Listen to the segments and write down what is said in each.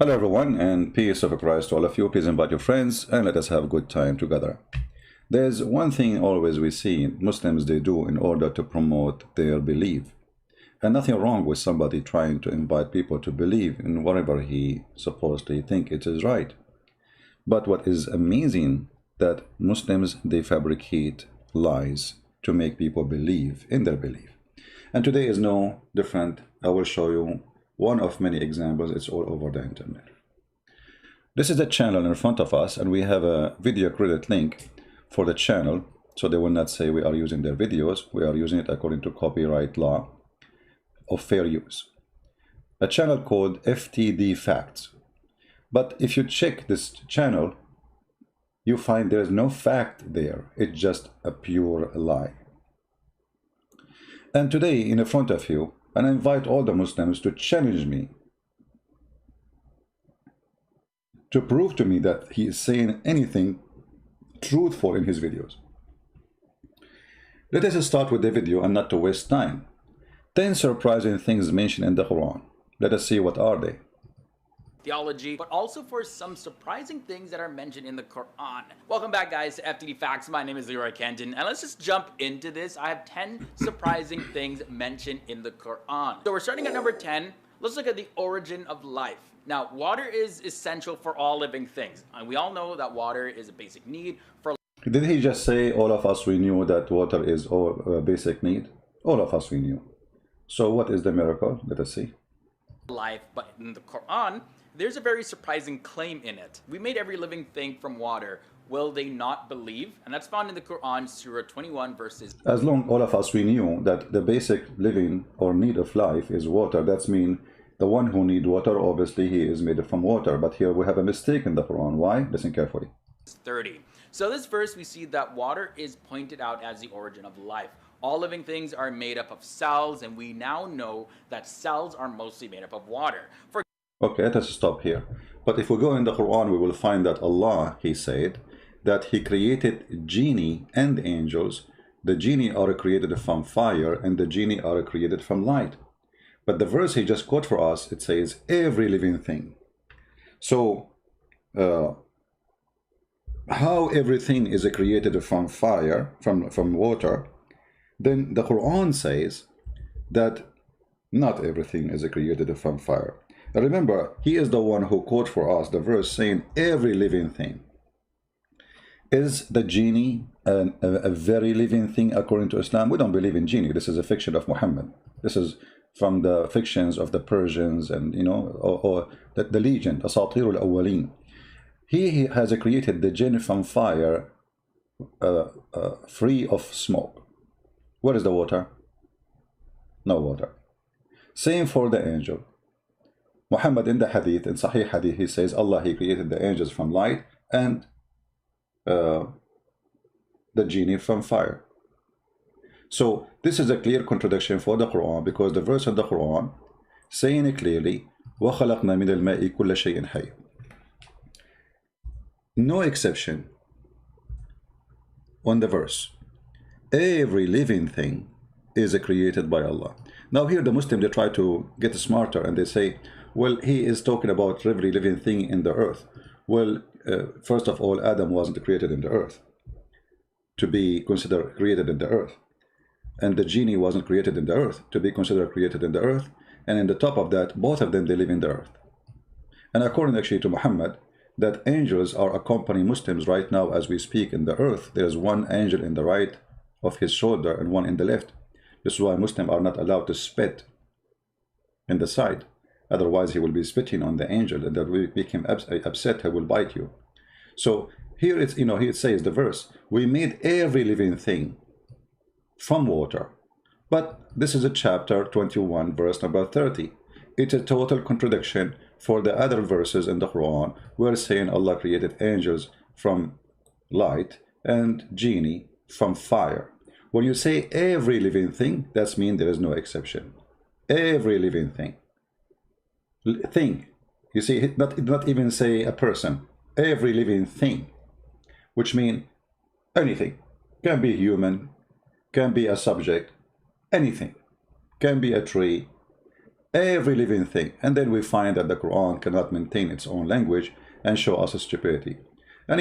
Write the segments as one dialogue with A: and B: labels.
A: Hello everyone, and peace of Christ to all of you. Please invite your friends and let us have a good time together. There's one thing always we see Muslims they do in order to promote their belief. And nothing wrong with somebody trying to invite people to believe in whatever he supposedly think it is right. But what is amazing that Muslims they fabricate lies to make people believe in their belief. And today is no different. I will show you one of many examples. It's all over the internet. This is the channel in front of us, and we have a video credit link for the channel, so they will not say we are using their videos. We are using it according to copyright law of fair use. A channel called FTD Facts. But if you check this channel, you find there is no fact there. It's just a pure lie. And today, in front of you, and I invite all the Muslims to challenge me, to prove to me that he is saying anything truthful in his videos. Let us start with the video and not to waste time. 10 surprising things mentioned in the Quran. Let us see what are they.
B: Theology, but also for some surprising things that are mentioned in the Quran. Welcome back, guys, to FTD Facts. My name is Leroy Kenton, and let's just jump into this. I have 10 surprising things mentioned in the Quran. So we're starting at number 10. Let's look at the origin of life. Now, water is essential for all living things, and we all know that water is a basic need for.
A: Did he just say all of us we knew that water is a basic need? All of us we knew. So what is the miracle? Let us see.
B: Life, but in the Quran, there's a very surprising claim in it. We made every living thing from water. Will they not believe? And that's found in the Quran, Surah 21, verses.
A: As long all of us we knew that the basic living or need of life is water, that's mean the one who need water, obviously he is made from water. But here we have a mistake in the Quran. Why? Listen carefully.
B: 30. So this verse, we see that water is pointed out as the origin of life. All living things are made up of cells, and we now know that cells are mostly made up of water.
A: Okay, let us stop here. But if we go in the Quran, we will find that Allah, he said, that he created genie and angels. The genie are created from fire, and the genie are created from light. But the verse he just quote for us, it says, every living thing. So, how everything is created from fire, from water, then the Quran says that not everything is created from fire. Remember, he is the one who quote for us the verse saying every living thing. Is the genie a very living thing according to Islam? We don't believe in genie. This is a fiction of Muhammad. This is from the fictions of the Persians and, you know, or the legend, Asatir al-Awwaleen. He has created the jinn from fire, free of smoke. Where is the water? No water. Same for the angel. Muhammad in the hadith, in Sahih hadith, he says Allah, he created the angels from light and the genie from fire. So this is a clear contradiction for the Quran, because the verse in the Quran saying it clearly, وَخَلَقْنَا مِنَ الْمَاءِ كُلَّ شَيْءٍ حَيٍّ. No exception on the verse. Every living thing is created by Allah. Now here the Muslims, they try to get smarter and they say, well, he is talking about every living thing in the earth. Well, first of all, Adam wasn't created in the earth to be considered created in the earth. And the genie wasn't created in the earth to be considered created in the earth. And in the top of that, both of them, they live in the earth. And according actually to Muhammad, that angels are accompanying Muslims right now as we speak in the earth. There's one angel in the right of his shoulder and one in the left. This is why Muslims are not allowed to spit in the side. Otherwise, he will be spitting on the angel, and that will make him upset. He will bite you. So here it's, you know, here it says the verse, we made every living thing from water. But this is a chapter 21, verse number 30. It's a total contradiction for the other verses in the Quran. We're saying Allah created angels from light and genie from fire. When you say every living thing, that means there is no exception. Every living thing. Thing. You see, not even say a person. Every living thing. Which means anything. Can be human, can be a subject, anything. Can be a tree, every living thing. And then we find that the Quran cannot maintain its own language and show us stupidity. And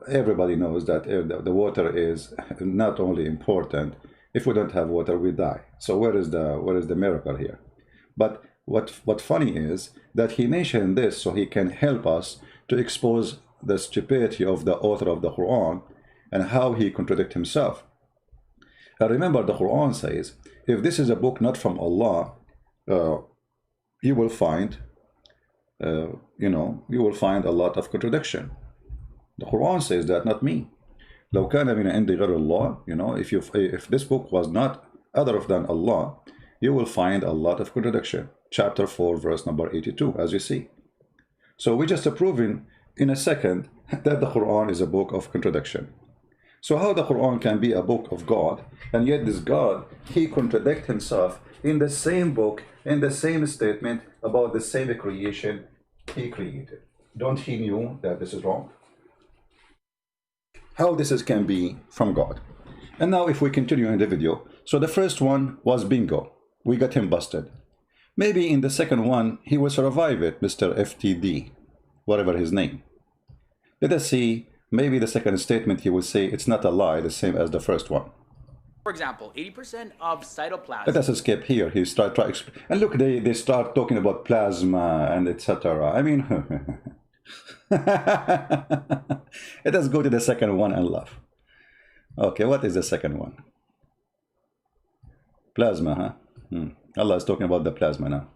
A: everybody knows that the water is not only important. If we don't have water, we die. So where is the miracle here? But what funny is that he mentioned this so he can help us to expose the stupidity of the author of the Quran and how he contradicts himself. And remember, the Quran says, if this is a book not from Allah, you will find, you will find a lot of contradiction. The Quran says that, not me. لو كان من عند غير الله, if this book was not other than Allah, you will find a lot of contradiction. Chapter 4, verse number 82, as you see. So we just proving in a second that the Quran is a book of contradiction. So how the Quran can be a book of God, and yet this God, he contradicts himself in the same book, in the same statement about the same creation he created. Don't he knew that this is wrong? How this can be from God. And now if we continue in the video, so the first one was bingo. We got him busted. Maybe in the second one, he will survive it, Mr. FTD, whatever his name. Let us see, maybe the second statement he will say it's not a lie, the same as the first one.
B: For example, 80% of cytoplasm.
A: Let us skip here. He start try, and look, they start talking about plasma and etc. I mean, let us go to the second one and laugh. Okay, what is the second one? Plasma, huh? Allah is talking about the plasma now.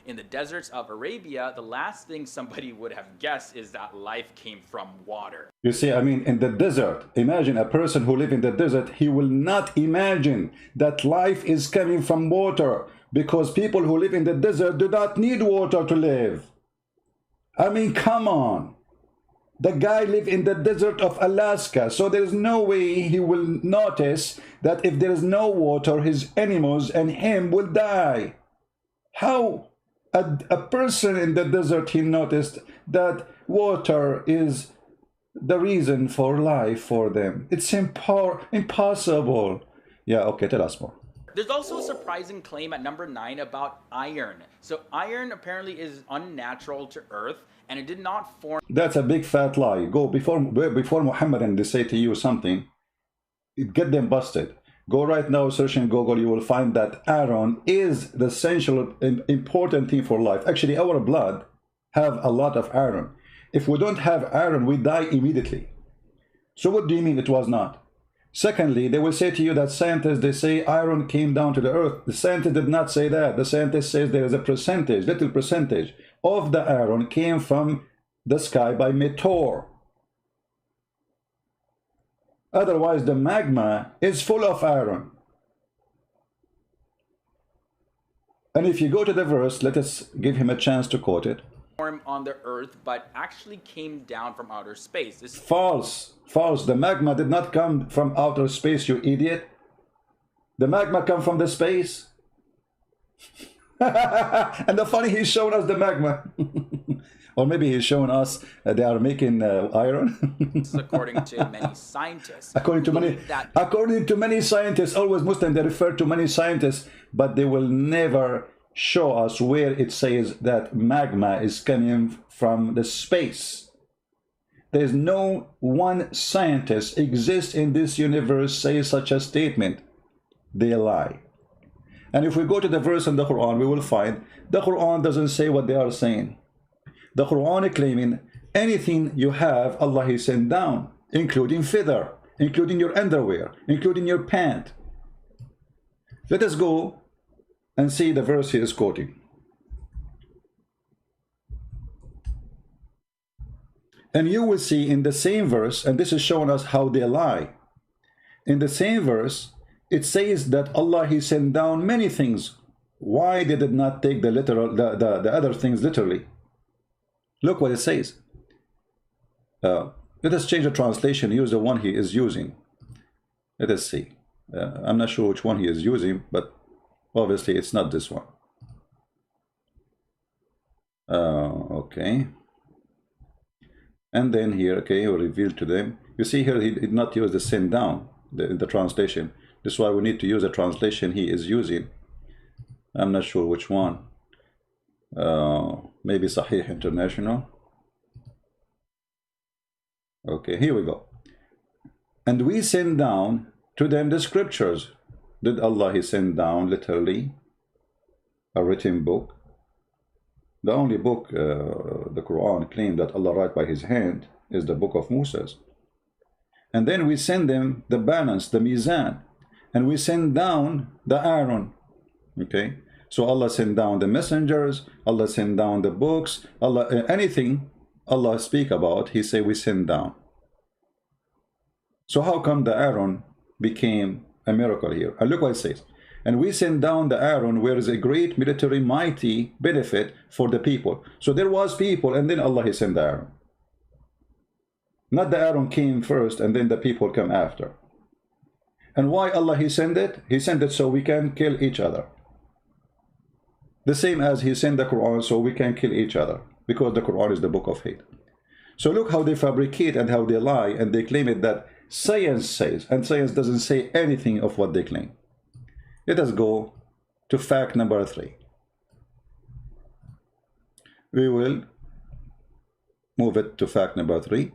B: In the deserts of Arabia, the last thing somebody would have guessed is that life came from water.
A: You see, I mean, in the desert, imagine a person who lives in the desert, he will not imagine that life is coming from water, because people who live in the desert do not need water to live. I mean, come on. The guy lives in the desert of Alaska, so there is no way he will notice that if there is no water, his animals and him will die. How? A person in the desert, he noticed that water is the reason for life for them. It's impossible. Yeah, okay, tell us more.
B: There's also a surprising claim at number 9 about iron. So iron apparently is unnatural to Earth, and it did not form.
A: That's a big fat lie. Go before Muhammad and they say to you something, get them busted. Go right now, search in Google, you will find that iron is the essential and important thing for life. Actually, our blood have a lot of iron. If we don't have iron, we die immediately. So what do you mean it was not? Secondly, they will say to you that scientists, they say iron came down to the earth. The scientist did not say that. The scientist says there is a percentage, little percentage of the iron came from the sky by meteor. Otherwise, the magma is full of iron. And if you go to the verse, let us give him a chance to quote it.
B: On the earth, but actually came down from outer space.
A: False. False. The magma did not come from outer space, you idiot. The magma come from the space. And the funny, he's showing us the magma. Or maybe he's showing us they are making iron.
B: According to many scientists.
A: According to many scientists, always Muslim, they refer to many scientists, but they will never show us where it says that magma is coming from the space. There is no one scientist exists in this universe says such a statement. They lie. And if we go to the verse in the Quran, we will find the Quran doesn't say what they are saying. The Quran is claiming anything you have, Allah He sent down, including feather, including your underwear, including your pant. Let us go and see the verse he is quoting. And you will see in the same verse, and this is showing us how they lie. In the same verse, it says that Allah He sent down many things. Why they did not take the literal, the other things literally? Look what it says. Let us change the translation, use the one he is using. Let us see. I'm not sure which one he is using, but obviously it's not this one. Okay. And then here, okay, he will reveal to them. You see here, he did not use the send down, the translation. This is why we need to use the translation he is using. I'm not sure which one. Maybe Sahih International. Okay, here we go. And we send down to them the scriptures. Did Allah He send down literally a written book? The only book the Quran claimed that Allah write by His hand is the book of Moses. And then we send them the balance, the mizan, and we send down the Aaron. Okay, so Allah send down the messengers, Allah send down the books, Allah anything Allah speak about, He say we send down. So how come the Aaron became a miracle here? And look what it says. And we send down the Aaron, where is a great military mighty benefit for the people. So there was people, and then Allah He sent the Aaron. Not the Aaron came first, and then the people come after. And why Allah He sent it? He sent it so we can kill each other. The same as He sent the Quran so we can kill each other, because the Quran is the book of hate. So look how they fabricate and how they lie, and they claim it that science says, and science doesn't say anything of what they claim. Let us go to fact number 3. We will move it to fact number 3.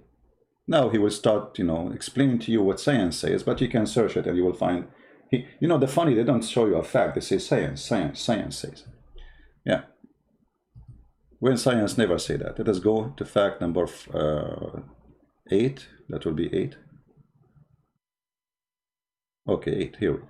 A: Now he will start, explaining to you what science says, but you can search it and you will find, the funny, they don't show you a fact, they say science says. Yeah. When science never say that. Let us go to fact number 8. That will be 8. Okay, 8. Here we go.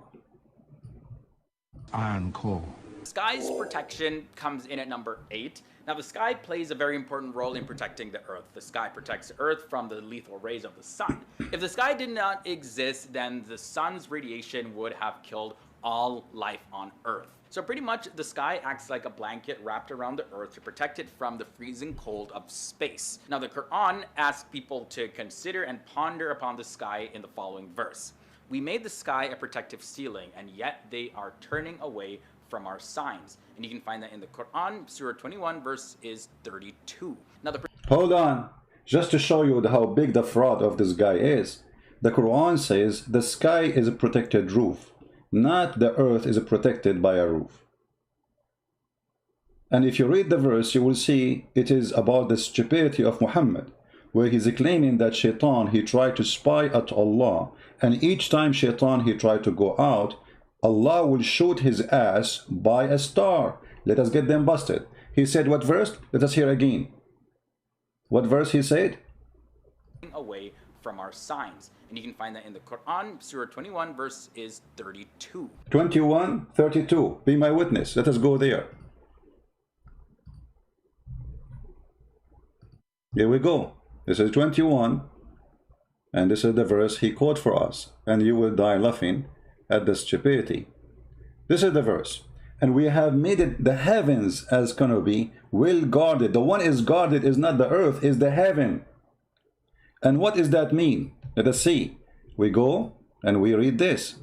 C: Iron core.
B: Sky's protection comes in at number 8. Now, the sky plays a very important role in protecting the Earth. The sky protects the Earth from the lethal rays of the sun. If the sky did not exist, then the sun's radiation would have killed all life on Earth. So pretty much the sky acts like a blanket wrapped around the Earth to protect it from the freezing cold of space. Now, the Quran asks people to consider and ponder upon the sky in the following verse. We made the sky a protective ceiling, and yet they are turning away from our signs. And you can find that in the Quran, Surah 21, verse is 32. Now,
A: hold on. Just to show you how big the fraud of this guy is, the Quran says the sky is a protected roof, not the earth is protected by a roof. And if you read the verse, you will see it is about the stupidity of Muhammad, where he's claiming that Shaitan, he tried to spy at Allah, and each time Shaitan, he tried to go out, Allah will shoot his ass by a star. Let us get them busted. He said what verse? Let us hear again. What verse he said?
B: Away from our signs. And you can find that in the Quran, Surah 21, verse is 32.
A: 21, 32. Be my witness. Let us go there. Here we go. This is 21. And this is the verse he quoted for us. And you will die laughing at the stupidity. This is the verse. And we have made it the heavens as gonna be well guarded. The one is guarded is not the earth, is the heaven. And what does that mean? Let us see. We go and we read this.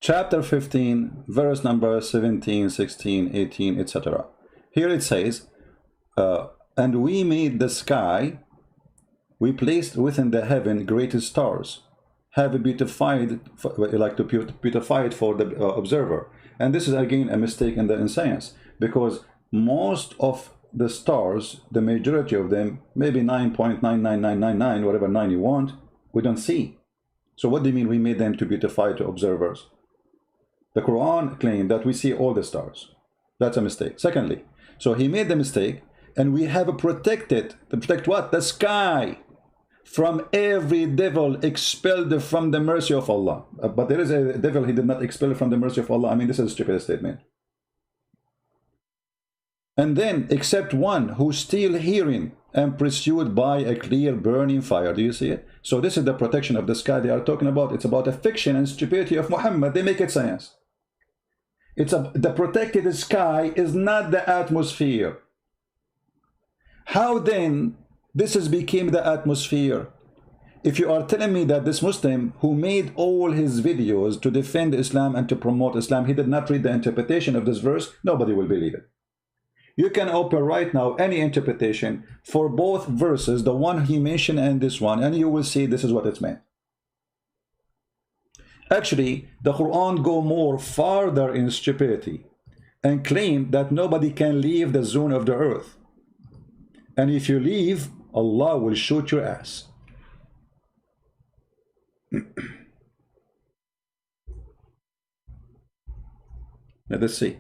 A: Chapter 15, verse number 17, 16, 18, etc. Here it says, and we made the sky, we placed within the heaven great stars, have beautified, like to beautify it for the observer. And this is again a mistake in science, because most of the stars, the majority of them, maybe 9.99999, whatever 9 you want, we don't see. So what do you mean we made them to beautify to observers? The Quran claimed that we see all the stars. That's a mistake. Secondly, so he made the mistake, and we have protected, to protect what? The sky from every devil expelled from the mercy of Allah. But there is a devil he did not expel from the mercy of Allah. I mean, this is a stupid statement. And then, except one who's still hearing and pursued by a clear burning fire. Do you see it? So this is the protection of the sky they are talking about. It's about a fiction and stupidity of Muhammad. They make it science. The protected sky is not the atmosphere. How then this has become the atmosphere? If you are telling me that this Muslim who made all his videos to defend Islam and to promote Islam, he did not read the interpretation of this verse, nobody will believe it. You can open right now any interpretation for both verses, the one he mentioned and this one, and you will see this is what it's meant. Actually, the Quran go more farther in stupidity and claim that nobody can leave the zone of the earth. And if you leave, Allah will shoot your ass. Let's see.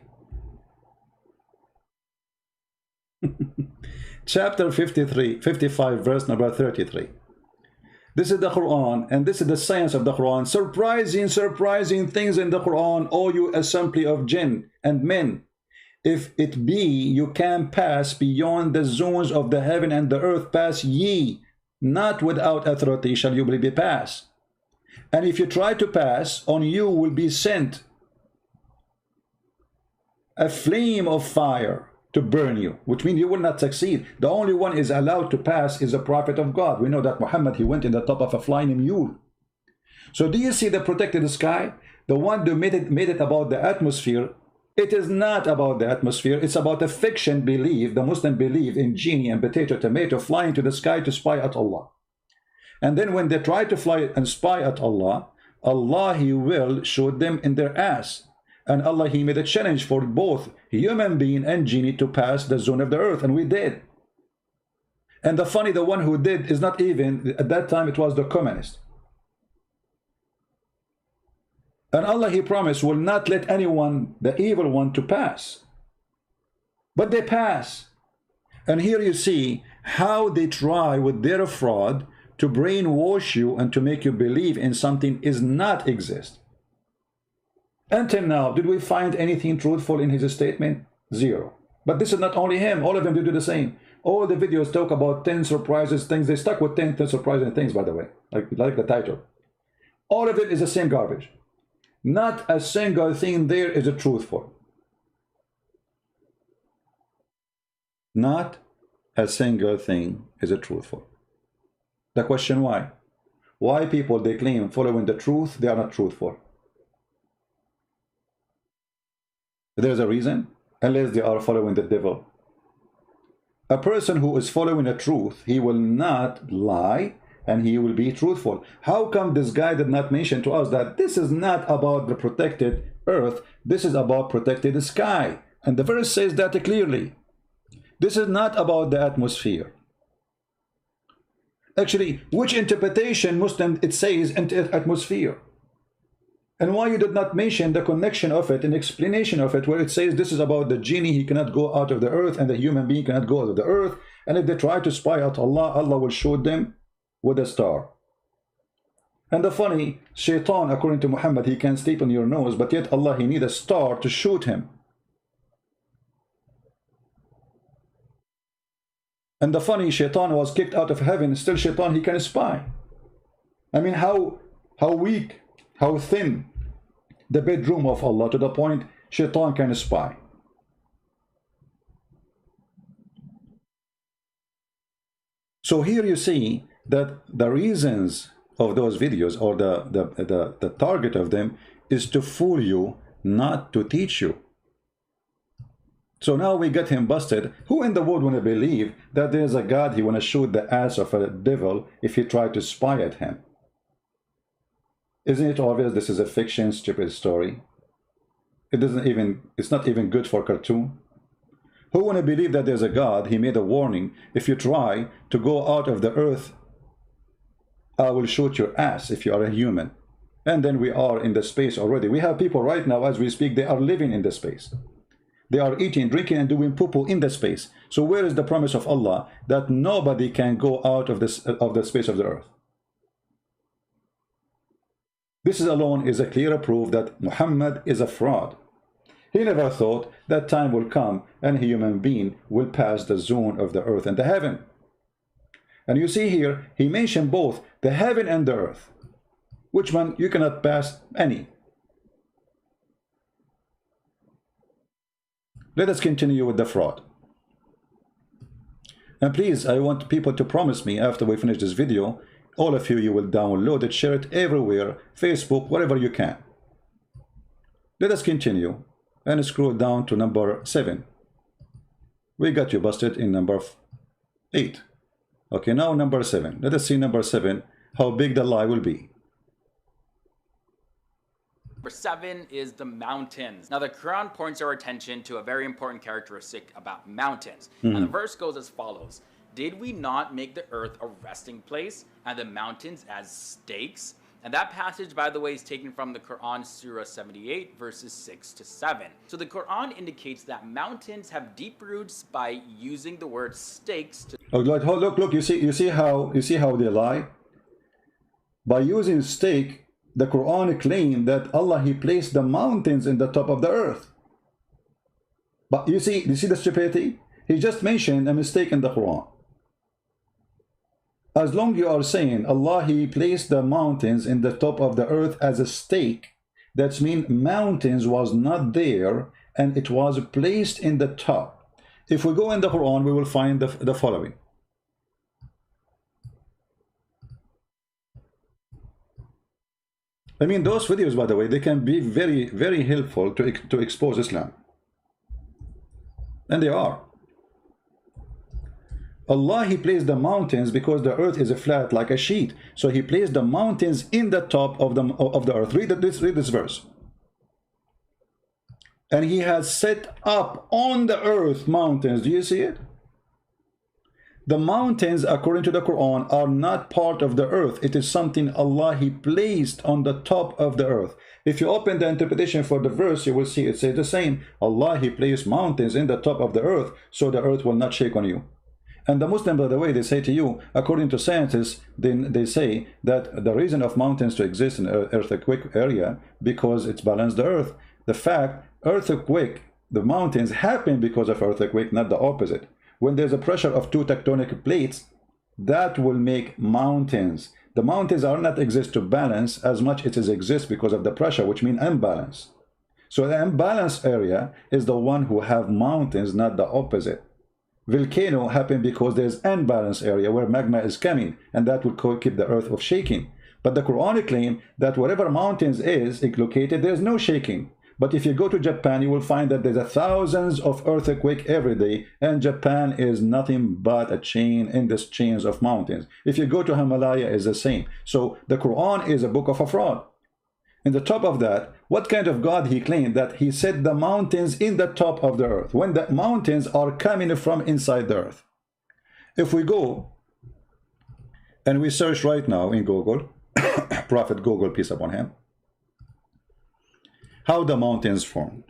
A: Chapter 55, verse number 33. This is the Quran, and this is the science of the Quran. Surprising things in the Quran, O you assembly of jinn and men. If it be you can pass beyond the zones of the heaven and the earth, pass ye, not without authority shall you be passed. And if you try to pass, on you will be sent a flame of fire to burn you, which means you will not succeed. The only one is allowed to pass is a prophet of God. We know that Muhammad, he went in the top of a flying mule. So do you see the protected sky? The one that made it about the atmosphere. It is not about the atmosphere. It's about a fiction belief. The Muslim believe in genie and potato tomato flying to the sky to spy at Allah. And then when they try to fly and spy at Allah, Allah, he will shoot them in their ass. And Allah, he made a challenge for both human being and genie to pass the zone of the earth, and we did. And the funny, the one who did is not even, at that time it was the communist. And Allah, he promised, will not let anyone, the evil one, to pass. But they pass. And here you see how they try with their fraud to brainwash you and to make you believe in something is not exist. Until now, did we find anything truthful in his statement? Zero. But this is not only him. All of them do the same. All the videos talk about 10 surprises things. They stuck with 10 surprising things, by the way, like the title. All of it is the same garbage. Not a single thing there is a truthful. Not a single thing is a truthful. The question why? Why people, they claim following the truth, they are not truthful? There's a reason, unless they are following the devil. A person who is following the truth, he will not lie and he will be truthful. How come this guy did not mention to us that this is not about the protected earth, this is about protected sky? And the verse says that clearly. This is not about the atmosphere. Actually, which interpretation Muslim it says atmosphere? And why you did not mention the connection of it, an explanation of it, where it says this is about the genie, he cannot go out of the earth, and the human being cannot go out of the earth, and if they try to spy at Allah, Allah will shoot them with a star. And the funny, shaitan, according to Muhammad, he can sleep on your nose, but yet Allah, he needs a star to shoot him. And the funny, shaitan was kicked out of heaven, still shaitan, he can spy. I mean, how weak, how thin the bedroom of Allah, to the point shaitan can spy. So here you see that the reasons of those videos, or the target of them, is to fool you, not to teach you. So now we get him busted. Who in the world want to believe that there's a God, he want to shoot the ass of a devil if he try to spy at him? Isn't it obvious this is a fiction, stupid story? It's not even good for cartoon. Who want to believe that there's a God, he made a warning, if you try to go out of the earth, I will shoot your ass if you are a human. And then we are in the space already. We have people right now as we speak, they are living in the space. They are eating, drinking, and doing poo-poo in the space. So where is the promise of Allah that nobody can go out of the space of the earth? This alone is a clear proof that Muhammad is a fraud. He never thought that time will come and a human being will pass the zone of the earth and the heaven. And you see here, he mentioned both the heaven and the earth. Which one you cannot pass any. Let us continue with the fraud. And please, I want people to promise me after we finish this video, all of you, you will download it, share it everywhere, Facebook, wherever you can. Let us continue and scroll down to number 7. We got you busted in number 8. Okay, now number 7. Let us see number 7, how big the lie will be.
B: Number 7 is the mountains. Now, the Quran points our attention to a very important characteristic about mountains. And the verse goes as follows. Did we not make the earth a resting place and the mountains as stakes? And that passage, by the way, is taken from the Quran, Surah 78, verses 6 to 7. So the Quran indicates that mountains have deep roots by using the word stakes to...
A: Oh, look, you see how they lie? By using stake, the Quran claimed that Allah, He placed the mountains in the top of the earth. But you see the stupidity? He just mentioned a mistake in the Quran. As long you are saying Allah, He placed the mountains in the top of the earth as a stake, that means mountains was not there and it was placed in the top. If we go in the Quran, we will find the following. I mean, those videos, by the way, they can be very, very helpful to expose Islam. And they are. Allah, He placed the mountains because the earth is flat like a sheet. So He placed the mountains in the top of the earth. Read this verse. And He has set up on the earth mountains. Do you see it? The mountains, according to the Quran, are not part of the earth. It is something Allah, He placed on the top of the earth. If you open the interpretation for the verse, you will see it says the same. Allah, He placed mountains in the top of the earth, so the earth will not shake on you. And the Muslims, by the way, they say to you, according to scientists, they say that the reason of mountains to exist in an earthquake area, because it's balanced the earth. The fact, earthquake, the mountains happen because of earthquake, not the opposite. When there's a pressure of two tectonic plates, that will make mountains. The mountains are not exist to balance as much as it exists because of the pressure, which means imbalance. So the imbalanced area is the one who have mountains, not the opposite. Volcano happen because there's unbalanced area where magma is coming, and that will keep the earth of shaking. But the Quran claim that wherever mountains is located, there's no shaking. But if you go to Japan, you will find that there's thousands of earthquakes every day, and Japan is nothing but a chain in this chains of mountains. If you go to Himalaya, it's the same. So the Quran is a book of a fraud. In the top of that, what kind of God He claimed that He set the mountains in the top of the earth, when the mountains are coming from inside the earth? If we go and we search right now in Google, Prophet Google, peace upon him, how the mountains formed.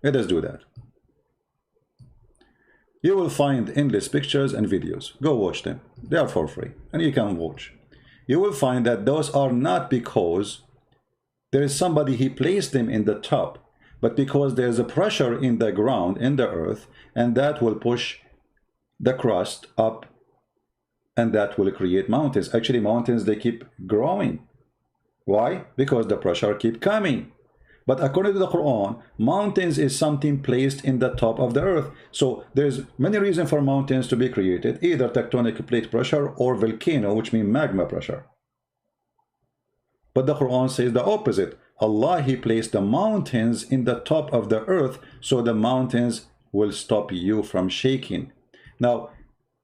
A: Let us do that. You will find endless pictures and videos. Go watch them. They are for free, and you can watch. You will find that those are not because there is somebody He placed them in the top, but because there's a pressure in the ground, in the earth, and that will push the crust up, and that will create mountains. Actually, mountains, they keep growing. Why? Because the pressure keep coming. But according to the Quran, mountains is something placed in the top of the earth. So there's many reasons for mountains to be created, either tectonic plate pressure or volcano, which means magma pressure. But the Quran says the opposite. Allah, He placed the mountains in the top of the earth, so the mountains will stop you from shaking. Now,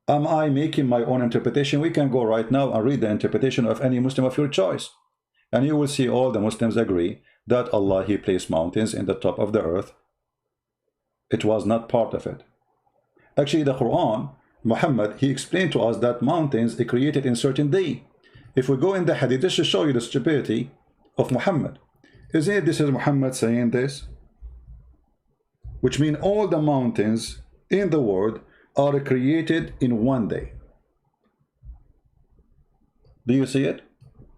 A: am I making my own interpretation? We can go right now and read the interpretation of any Muslim of your choice. And you will see all the Muslims agree that Allah, He placed mountains in the top of the earth. It was not part of it. Actually, the Quran, Muhammad, he explained to us that mountains are created in certain day. If we go in the hadith, this should show you the stupidity of Muhammad. Isn't it, this is Muhammad saying this? Which means all the mountains in the world are created in one day. Do you see it?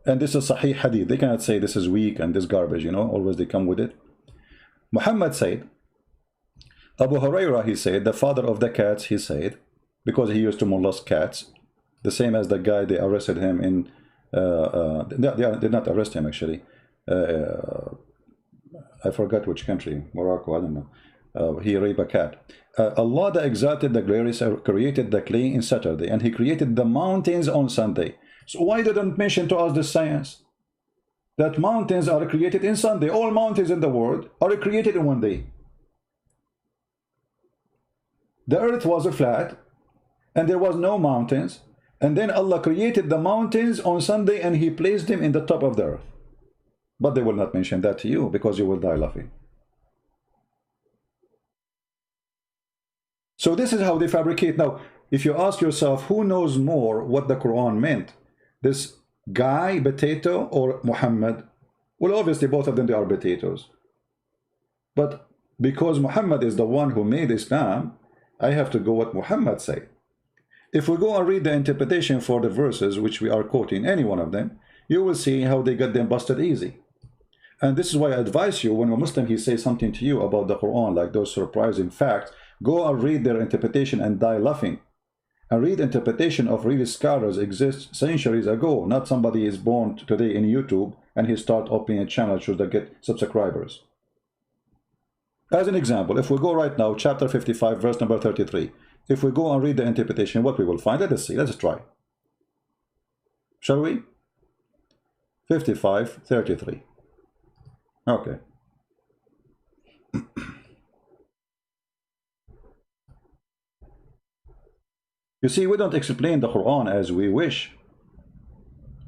A: And this is Sahih Hadith. They cannot say this is weak and this garbage, you know, always they come with it. Muhammad said, Abu Hurairah, he said, the father of the cats, he said, because he used to molest cats, the same as the guy, they arrested him in, they did not arrest him actually. I forgot which country, Morocco, I don't know. He raped a cat. Allah the Exalted, the Glorious, created the clay in Saturday, and He created the mountains on Sunday. So why didn't mention to us the science? That mountains are created in Sunday. All mountains in the world are created in one day. The earth was flat and there was no mountains, and then Allah created the mountains on Sunday and he placed them in the top of the earth. But they will not mention that to you because you will die laughing. So this is how they fabricate. Now, if you ask yourself who knows more what the Quran meant, this guy, potato, or Muhammad? Well, obviously both of them, they are potatoes. But because Muhammad is the one who made Islam, I have to go what Muhammad said. If we go and read the interpretation for the verses which we are quoting, any one of them, you will see how they got them busted easy. And this is why I advise you, when a Muslim he says something to you about the Quran, like those surprising facts, go and read their interpretation and die laughing. And read interpretation of real scholars exists centuries ago. Not somebody is born today in YouTube and he start opening a channel should they get subscribers. As an example, if we go right now, chapter 55, verse number 33. If we go and read the interpretation, what we will find, let us see, let's try. Shall we? 55, 33. Okay. You see, we don't explain the Quran as we wish.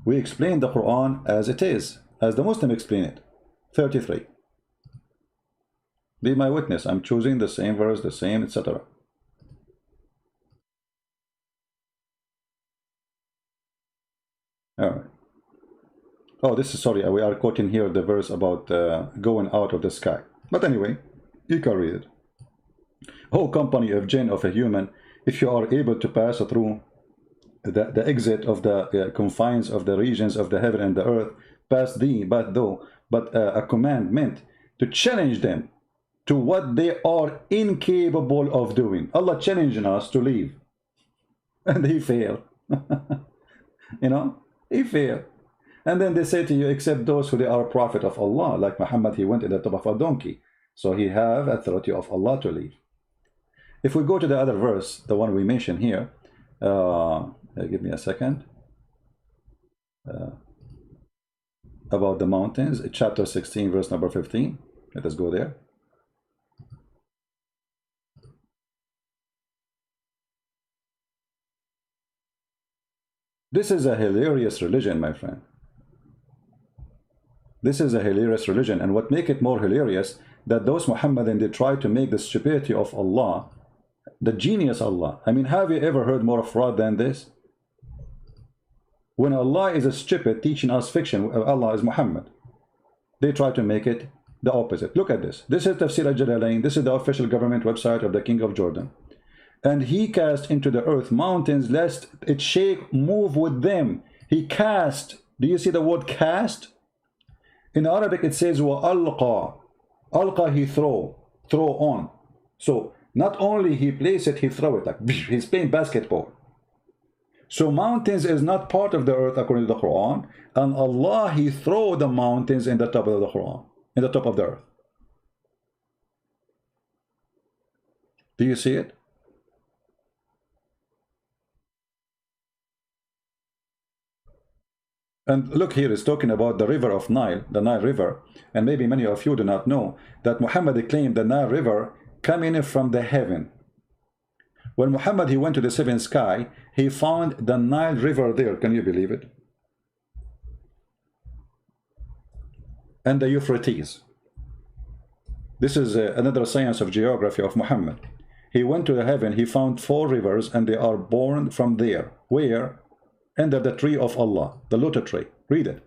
A: We explain the Quran as it is, as the Muslim explain it. 33. Be my witness, I'm choosing the same verse, the same, etc. All right. Oh, this is, sorry, we are quoting here the verse about going out of the sky. But anyway, you can read it. Oh, company of jinn, of a human, if you are able to pass through the exit of the confines of the regions of the heaven and the earth, pass thee, but a command meant to challenge them to what they are incapable of doing. Allah challenging us to leave. And he failed. You know, he failed. And then they say to you, except those who they are a prophet of Allah, like Muhammad, he went in the top of a donkey. So he have authority of Allah to leave. If we go to the other verse, the one we mentioned here, give me a second, about the mountains, chapter 16, verse number 15. Let us go there. This is a hilarious religion, my friend. This is a hilarious religion, and what make it more hilarious, that those Muhammadan, they try to make the stupidity of Allah, the genius Allah. I mean, have you ever heard more fraud than this? When Allah is a stupid teaching us fiction, Allah is Muhammad. They try to make it the opposite. Look at this. This is Tafsir al-Jalalain. This is the official government website of the King of Jordan. And he cast into the earth mountains lest it shake, move with them. He cast. Do you see the word cast? In Arabic it says وَأَلْقَى. Alqa, he throw on. So not only he place it, he throw it, like he's playing basketball. So mountains is not part of the earth according to the Quran, and Allah, he throw the mountains in the top of the Quran, in the top of the earth. Do you see it? And look here, it's talking about the river of Nile, the Nile River. And maybe many of you do not know that Muhammad claimed the Nile River coming from the heaven. When Muhammad, he went to the seventh sky, he found the Nile River there. Can you believe it? And the Euphrates. This is another science of geography of Muhammad. He went to the heaven, he found 4 rivers, and they are born from there. Where? Under the tree of Allah, the lotus tree. Read it.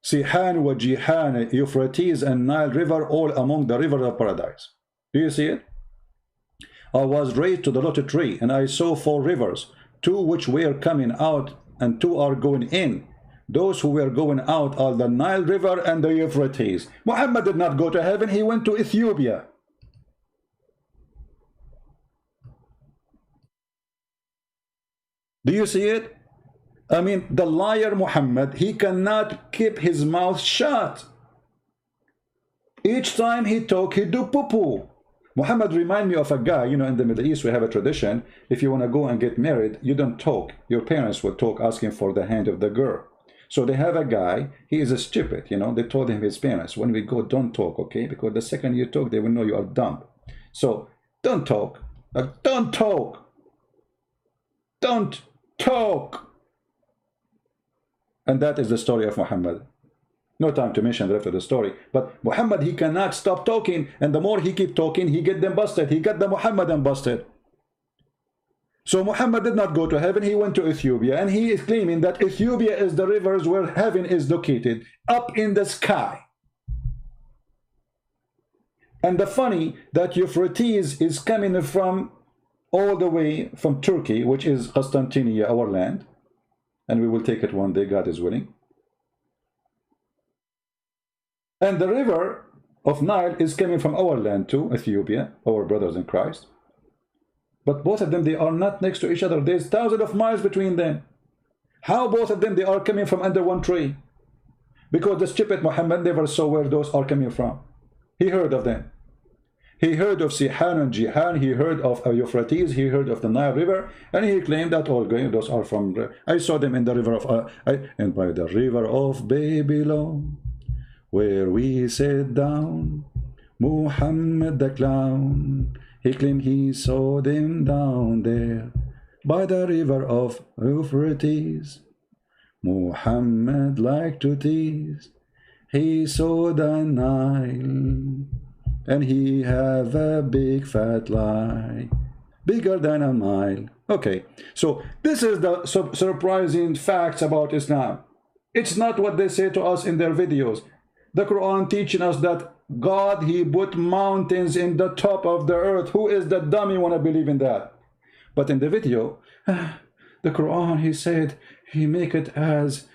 A: Sihan wa Jihan, Euphrates and Nile River, all among the rivers of paradise. Do you see it? I was raised to the lotus tree, and I saw 4 rivers, 2 which were coming out, and 2 are going in. Those who were going out are the Nile River and the Euphrates. Muhammad did not go to heaven, he went to Ethiopia. Do you see it? I mean, the liar Muhammad, he cannot keep his mouth shut. Each time he talk, he do poo-poo. Muhammad remind me of a guy, you know, in the Middle East we have a tradition, if you want to go and get married, you don't talk. Your parents will talk asking for the hand of the girl. So they have a guy, he is a stupid, you know, they told him, his parents, when we go, don't talk, okay? Because the second you talk, they will know you are dumb. So don't talk, don't talk, don't talk. And that is the story of Muhammad. No time to mention the rest of the story. But Muhammad, he cannot stop talking. And the more he keep talking, he get them busted. He got the Muhammadan busted. So Muhammad did not go to heaven. He went to Ethiopia. And he is claiming that Ethiopia is the rivers where heaven is located. Up in the sky. And the funny that Euphrates is coming from all the way from Turkey, which is Constantinople, our land. And we will take it one day, God is willing. And the river of Nile is coming from our land too, Ethiopia, our brothers in Christ. But both of them, they are not next to each other. There's thousands of miles between them. How both of them, they are coming from under one tree? Because the stupid Muhammad never saw where those are coming from. He heard of them. He heard of Sihan and Jihan. He heard of Euphrates. He heard of the Nile River. And he claimed that all those are from... I saw them in the river of... and by the river of Babylon, where we sat down, Muhammad the clown, he claimed he saw them down there by the river of Euphrates. Muhammad liked to tease. He saw the Nile, and he have a big fat lie, bigger than a mile. Okay, so this is the surprising facts about Islam. It's not what they say to us in their videos. The Quran teaching us that God, he put mountains in the top of the earth. Who is the dummy want to believe in that? But in the video, the Quran, he said, he make it as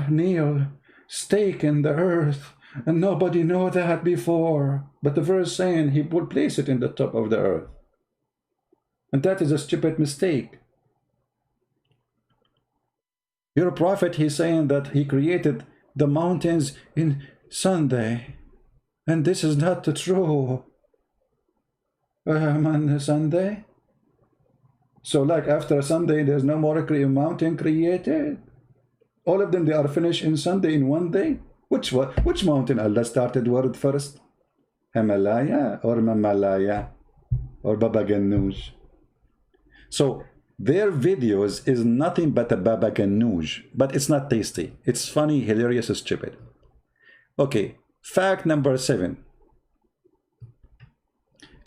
A: nail, stake in the earth. And nobody know that before. But the verse saying he would place it in the top of the earth. And that is a stupid mistake. Your prophet, he's saying that he created the mountains in Sunday, and this is not true. On Sunday, so like after Sunday, there's no more mountain created. All of them, they are finished in Sunday in one day. Which mountain Allah started word first? Himalaya or Mamalaya or Baba Ganoush? So their videos is nothing but a Baba Ganoush, but it's not tasty. It's funny, hilarious, stupid. Okay, fact number 7.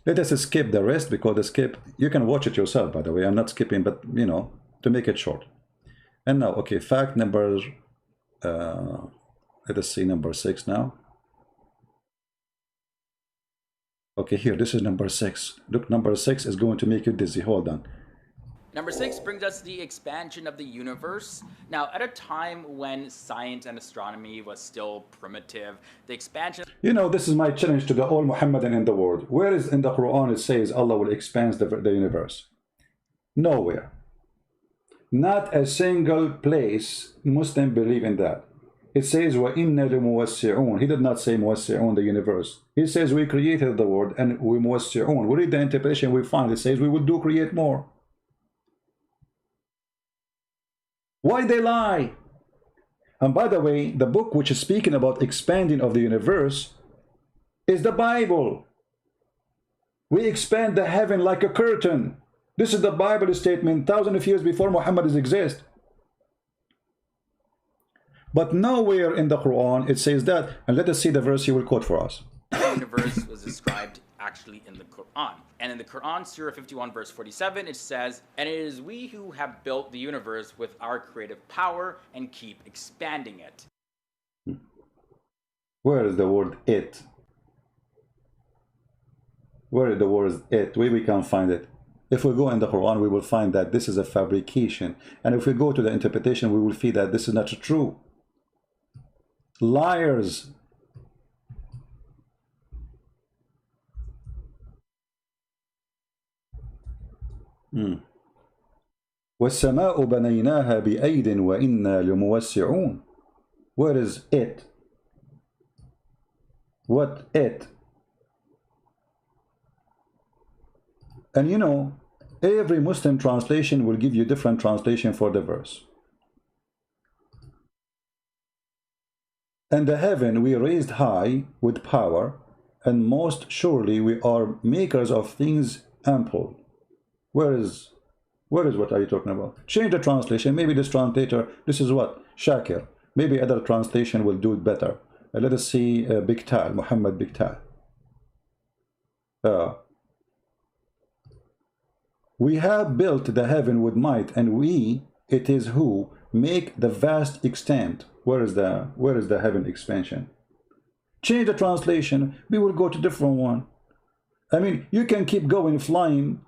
A: Let us skip the rest because the skip, you can watch it yourself, by the way. I'm not skipping, but you know, to make it short. And now, okay, fact number, let us see number 6 now. Okay, here, this is number 6. Look, number 6 is going to make you dizzy. Hold on.
B: Number 6 brings us the expansion of the universe. Now, at a time when science and astronomy was still primitive, the expansion...
A: You know, this is my challenge to the all Muhammadan in the world. Where is in the Quran it says Allah will expand the universe? Nowhere. Not a single place Muslim believe in that. It says, وَإِنَّا لِمُوَسِّعُونَ. He did not say muwassi'un, the universe. He says we created the world and we muwassi'un. We read the interpretation, we find it says we will do create more. Why they lie? And by the way, the book which is speaking about expanding of the universe is the Bible. We expand the heaven like a curtain. This is the Bible statement thousands of years before Muhammad exists. But nowhere in the Quran it says that. And let us see the verse he will quote for us.
B: The universe was described actually in the Quran. And in the Quran, Surah 51, verse 47, it says, "And it is we who have built the universe with our creative power and keep expanding it."
A: Where is the word it? Where is the word it? Where we can find it? If we go in the Quran, we will find that this is a fabrication. And if we go to the interpretation, we will see that this is not true. Liars. وَالسَّمَاءُ بَنَيْنَاهَا بِأَيْدٍ وَإِنَّا لَمُوَسِّعُونَ. Where is it? What it? And you know, every Muslim translation will give you different translation for the verse. And the heaven we raised high with power, and most surely we are makers of things ample. Where is what are you talking about? Change the translation. Maybe this translator, this is what? Shakir. Maybe other translation will do it better. Let us see Biktal, Muhammad Biktal. We have built the heaven with might, and we, it is who, make the vast extent. Where is the heaven expansion? Change the translation. We will go to different one. I mean, you can keep going, flying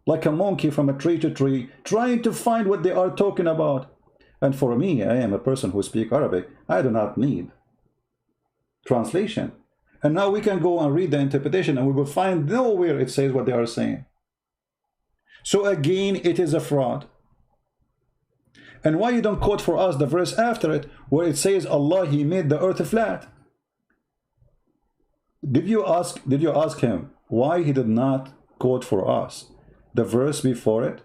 A: like a monkey from a tree to tree, trying to find what they are talking about. And for me, I am a person who speaks Arabic. I do not need translation. And now we can go and read the interpretation, and we will find nowhere it says what they are saying. So again, it is a fraud. And why you don't quote for us the verse after it, where it says Allah, He made the earth flat? Did you ask him why he did not quote for us the verse before it,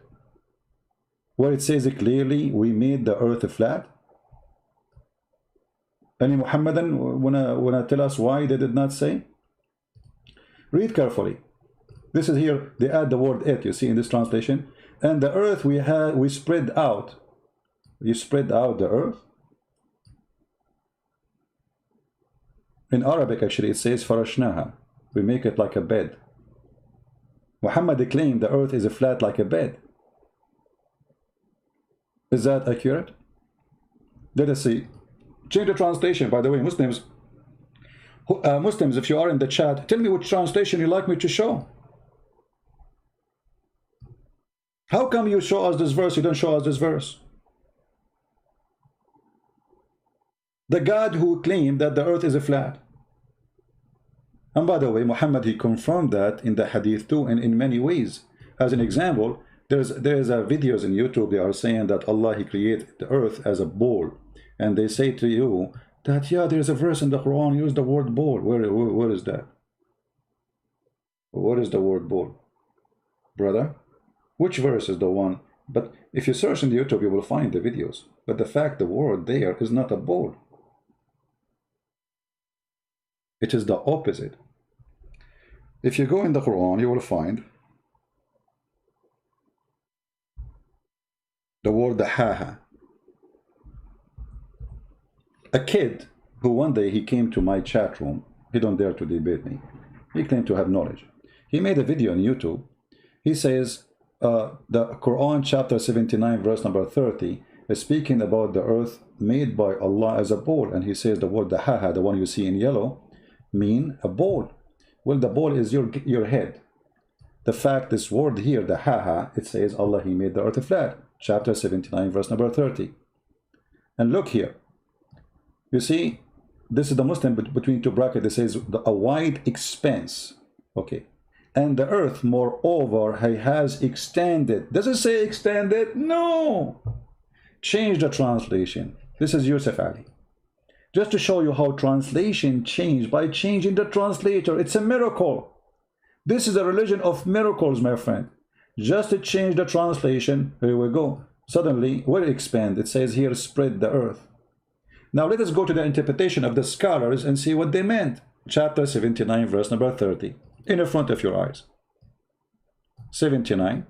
A: where it says clearly, we made the earth flat? Any Muhammadan wanna tell us why they did not say? Read carefully. This is here, they add the word it, you see in this translation. And the earth we spread out. You spread out the earth. In Arabic, actually, it says farashnaha. We make it like a bed. Muhammad claimed the earth is flat like a bed. Is that accurate? Let us see. Change the translation. By the way, Muslims, if you are in the chat, tell me which translation you like me to show. How come you show us this verse, you don't show us this verse? The God who claimed that the earth is flat. And by the way, Muhammad, he confirmed that in the hadith too, and in many ways. As an example, there's videos in YouTube, they are saying that Allah, He created the earth as a ball. And they say to you that, yeah, there's a verse in the Quran, use the word ball. Where is that? What is the word ball? Brother? Which verse is the one? But if you search in the YouTube, you will find the videos. But the fact the word there is not a ball. It is the opposite. If you go in the Quran, you will find the word haha. A kid who one day he came to my chat room, he don't dare to debate me. He claimed to have knowledge. He made a video on YouTube. He says the Quran chapter 79 verse number 30 is speaking about the earth made by Allah as a ball, and he says the word haha, the one you see in yellow, mean a ball. Well, the ball is your head. The fact this word here, the haha, it says Allah, He made the earth flat. Chapter 79 verse number 30. And look here. You see, this is the Muslim between two brackets. It says a wide expanse. Okay. And the earth, moreover, He has extended. Does it say extended? No. Change the translation. This is Yusuf Ali. Just to show you how translation changed by changing the translator. It's a miracle. This is a religion of miracles, my friend. Just to change the translation, here we go. Suddenly, where expand? It says here, spread the earth. Now let us go to the interpretation of the scholars and see what they meant. Chapter 79, verse number 30. In the front of your eyes. 79.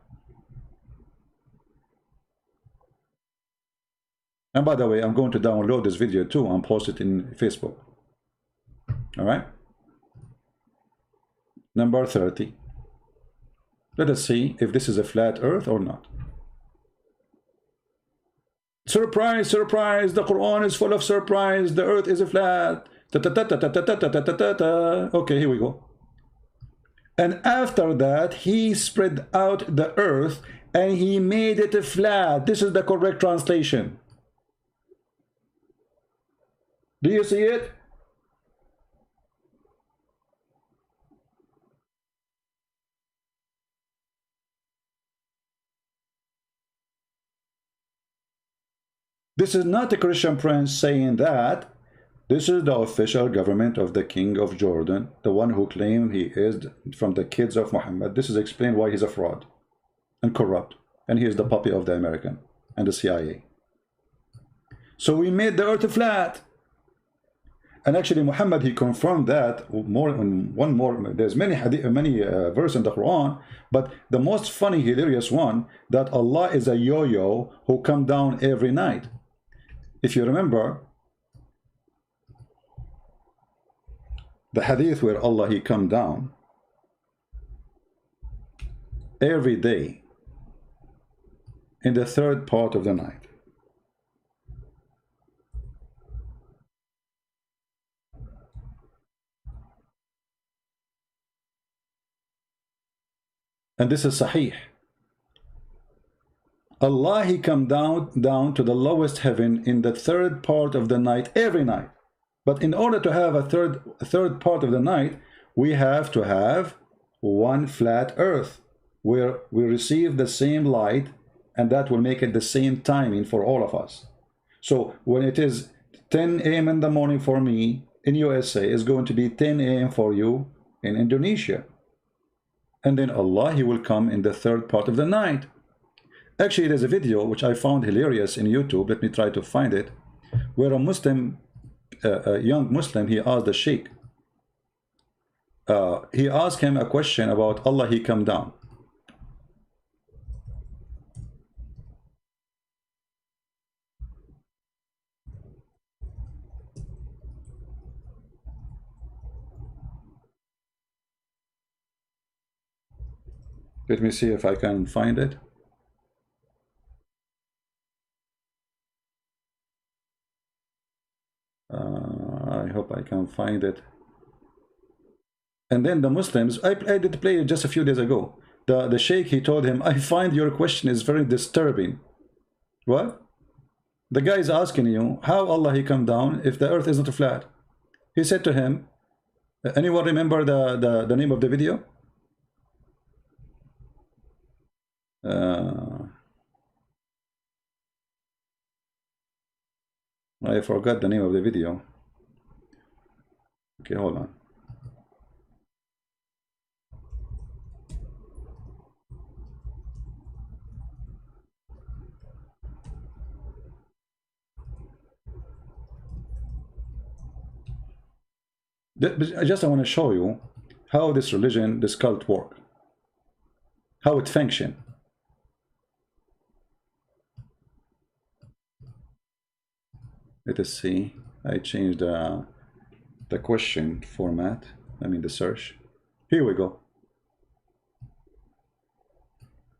A: And by the way, I'm going to download this video too and post it in Facebook. All right. Number 30. Let us see if this is a flat earth or not. Surprise, surprise, the Quran is full of surprise. The earth is flat. Okay, here we go. And after that, He spread out the earth and He made it flat. This is the correct translation. Do you see it? This is not a Christian prince saying that. This is the official government of the king of Jordan, the one who claimed he is from the kids of Muhammad. This is explained why he's a fraud and corrupt, and he is the puppy of the American and the CIA. So we made the earth flat. And actually Muhammad, he confirmed that more. There's many verses in the Quran, but the most funny, hilarious one, that Allah is a yo-yo who come down every night. If you remember the hadith where Allah, he come down every day in the third part of the night. And this is Sahih. Allah, he come down to the lowest heaven in the third part of the night every night. But in order to have a third part of the night, we have to have one flat earth where we receive the same light, and that will make it the same timing for all of us. So when it is 10 a.m. in the morning for me in USA, it's going to be 10 a.m. for you in Indonesia. And then Allah, he will come in the third part of the night. Actually, there's a video which I found hilarious in YouTube. Let me try to find it, where a Muslim, a young Muslim, he asked the Sheikh. He asked him a question about Allah, he come down. Let me see if I can find it. I hope I can find it. And then the Muslims, I did play it just a few days ago. The Sheikh, he told him, I find your question is very disturbing. What? The guy is asking you, how Allah, he come down if the earth is not flat? He said to him, anyone remember the name of the video? I forgot the name of the video. Okay, hold on. I want to show you how this religion, this cult work, how it function. Let us see. I changed the question format. I mean the search. Here we go.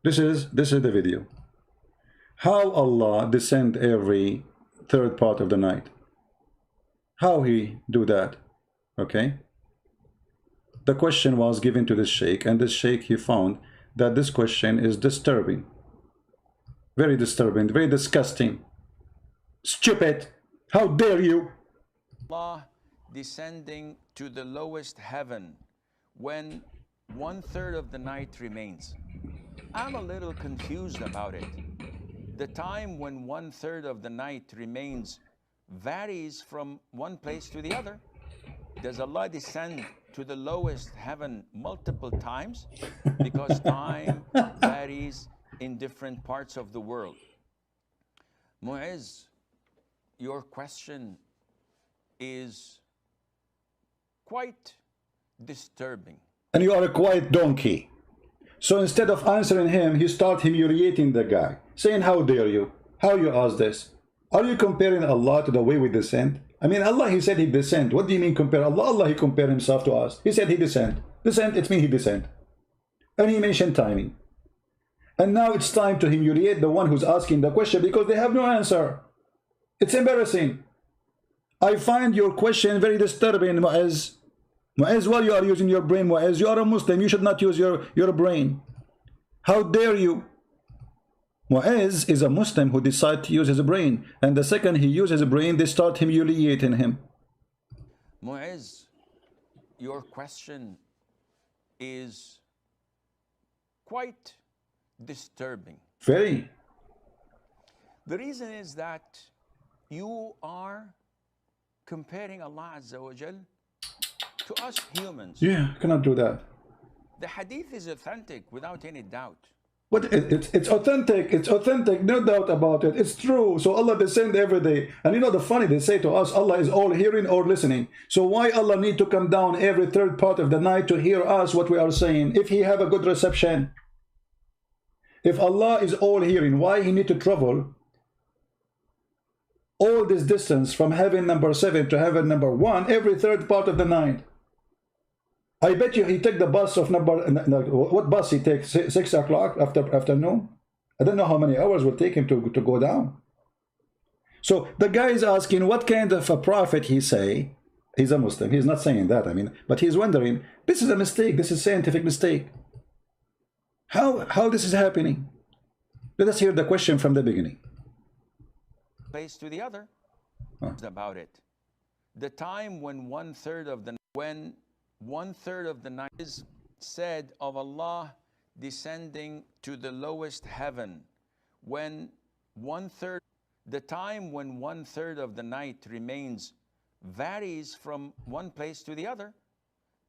A: This is the video. How Allah descend every third part of the night. How he do that? Okay. The question was given to this sheikh, and this sheikh, he found that this question is disturbing. Very disturbing, very disgusting. Stupid. How dare you?
C: Allah descending to the lowest heaven when 1/3 of the night remains. I'm a little confused about it. The time when 1/3 of the night remains varies from one place to the other. Does Allah descend to the lowest heaven multiple times? Because time varies in different parts of the world. Mu'izz, your question is quite disturbing.
A: And you are a quiet donkey. So instead of answering him, you start humiliating the guy, saying, how dare you? How you ask this? Are you comparing Allah to the way we descend? I mean, Allah, he said he descend. What do you mean compare Allah? Allah, he compared himself to us. He said he descend. Descend, it means he descend. And he mentioned timing. And now it's time to humiliate the one who's asking the question because they have no answer. It's embarrassing. I find your question very disturbing, Mu'izz. Mu'izz, while you are using your brain, Mu'izz, you are a Muslim. You should not use your brain. How dare you? Mu'izz is a Muslim who decides to use his brain. And the second he uses his brain, they start humiliating him.
C: Mu'izz, your question is quite disturbing.
A: Very.
C: The reason is that you are comparing Allah Azza wa Jal to us humans.
A: Yeah, cannot do that.
C: The hadith is authentic without any doubt.
A: But it's authentic. It's authentic, no doubt about it. It's true. So Allah descend every day. And you know the funny, they say to us, Allah is all hearing or listening. So why Allah need to come down every third part of the night to hear us what we are saying if he have a good reception? If Allah is all hearing, why he need to travel all this distance from heaven number 7 to heaven number 1 every third part of the night? I bet you he take the bus of what bus he takes? 6 o'clock afternoon? I don't know how many hours will take him to go down. So the guy is asking what kind of a prophet he say. He's a Muslim. He's not saying that, I mean, but he's wondering, this is a mistake. This is a scientific mistake. How this is happening? Let us hear the question from the beginning.
C: Place to the other about it. The time when one third of the night is said of Allah descending to the lowest heaven, the time when one third of the night remains varies from one place to the other.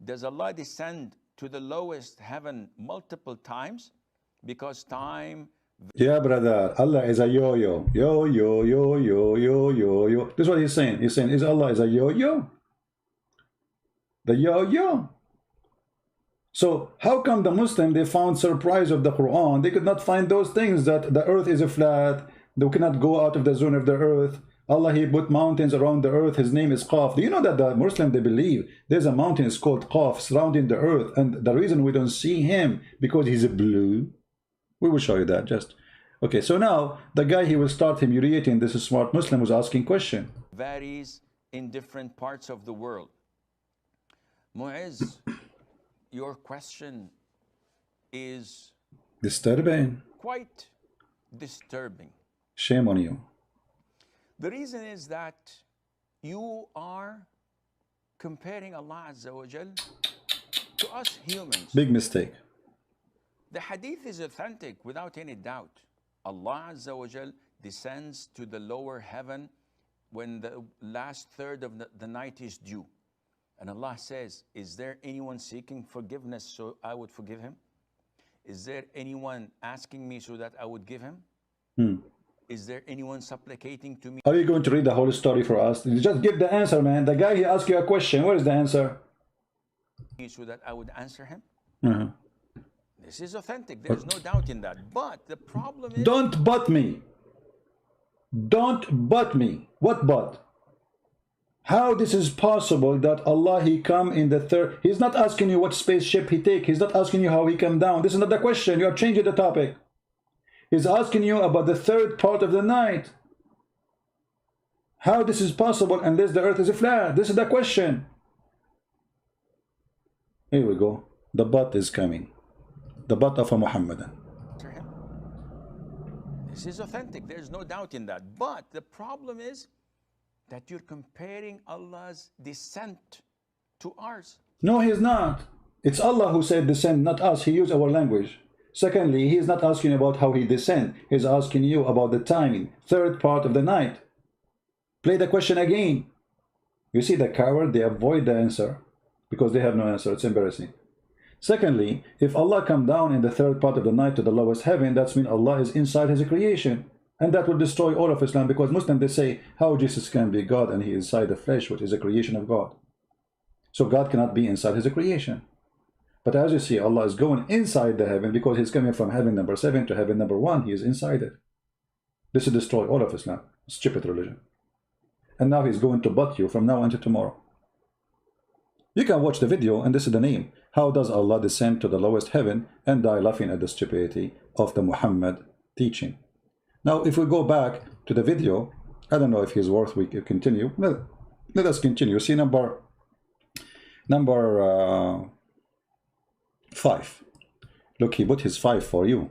C: Does Allah descend to the lowest heaven multiple times? Because time.
A: Yeah, brother, Allah is a yo-yo. Yo-yo, yo-yo, yo-yo, yo. This is what he's saying. He's saying, is Allah is a yo-yo? The yo-yo. So how come the Muslim, they found surprise of the Quran? They could not find those things, that the earth is a flat, they cannot go out of the zone of the earth. Allah, he put mountains around the earth. His name is Qaf. Do you know that the Muslim, they believe there's a mountain is called Qaf surrounding the earth, and the reason we don't see him because he's blue. We will show you that just. Okay, so now the guy, he will start humiliating this smart Muslim who's asking question.
C: Varies in different parts of the world. Mu'izz, your question is
A: Disturbing.
C: quite disturbing.
A: Shame on you.
C: The reason is that you are comparing Allah Azza wa Jal to us humans.
A: Big mistake.
C: The hadith is authentic without any doubt. Allah Azza wa Jal descends to the lower heaven when the last third of the night is due. And Allah says, is there anyone seeking forgiveness so I would forgive him? Is there anyone asking me so that I would give him? Is there anyone supplicating to me?
A: Are you going to read the whole story for us? Just give the answer, man. The guy, he asked you a question. Where is the answer?
C: So that I would answer him? This is authentic. There's no doubt in that. But the problem is...
A: Don't but me. Don't but me. What but? How this is possible that Allah, he come in the third... He's not asking you what spaceship he take. He's not asking you how he come down. This is not the question. You are changing the topic. He's asking you about the third part of the night. How this is possible unless the earth is flat? This is the question. Here we go. The but is coming. The but of a Muhammadan.
C: This is authentic. There's no doubt in that. But the problem is that you're comparing Allah's descent to ours.
A: No, he is not. It's Allah who said descend, not us. He used our language. Secondly, he is not asking about how he descend. He's asking you about the timing, third part of the night. Play the question again. You see the coward, they avoid the answer because they have no answer. It's embarrassing. Secondly, if Allah come down in the third part of the night to the lowest heaven, that's mean Allah is inside his creation. And that will destroy all of Islam, because Muslims, they say how Jesus can be God and he is inside the flesh, which is a creation of God. So God cannot be inside his creation. But as you see, Allah is going inside the heaven because he's coming from heaven number 7 to heaven number 1. He is inside it. This will destroy all of Islam. Stupid religion. And now he's going to butt you from now until tomorrow. You can watch the video, and this is the name. How does Allah descend to the lowest heaven and die laughing at the stupidity of the Muhammad teaching? Now, if we go back to the video, I don't know if he's worth we continue. Well, let us continue. See number 5. Look, he put his 5 for you.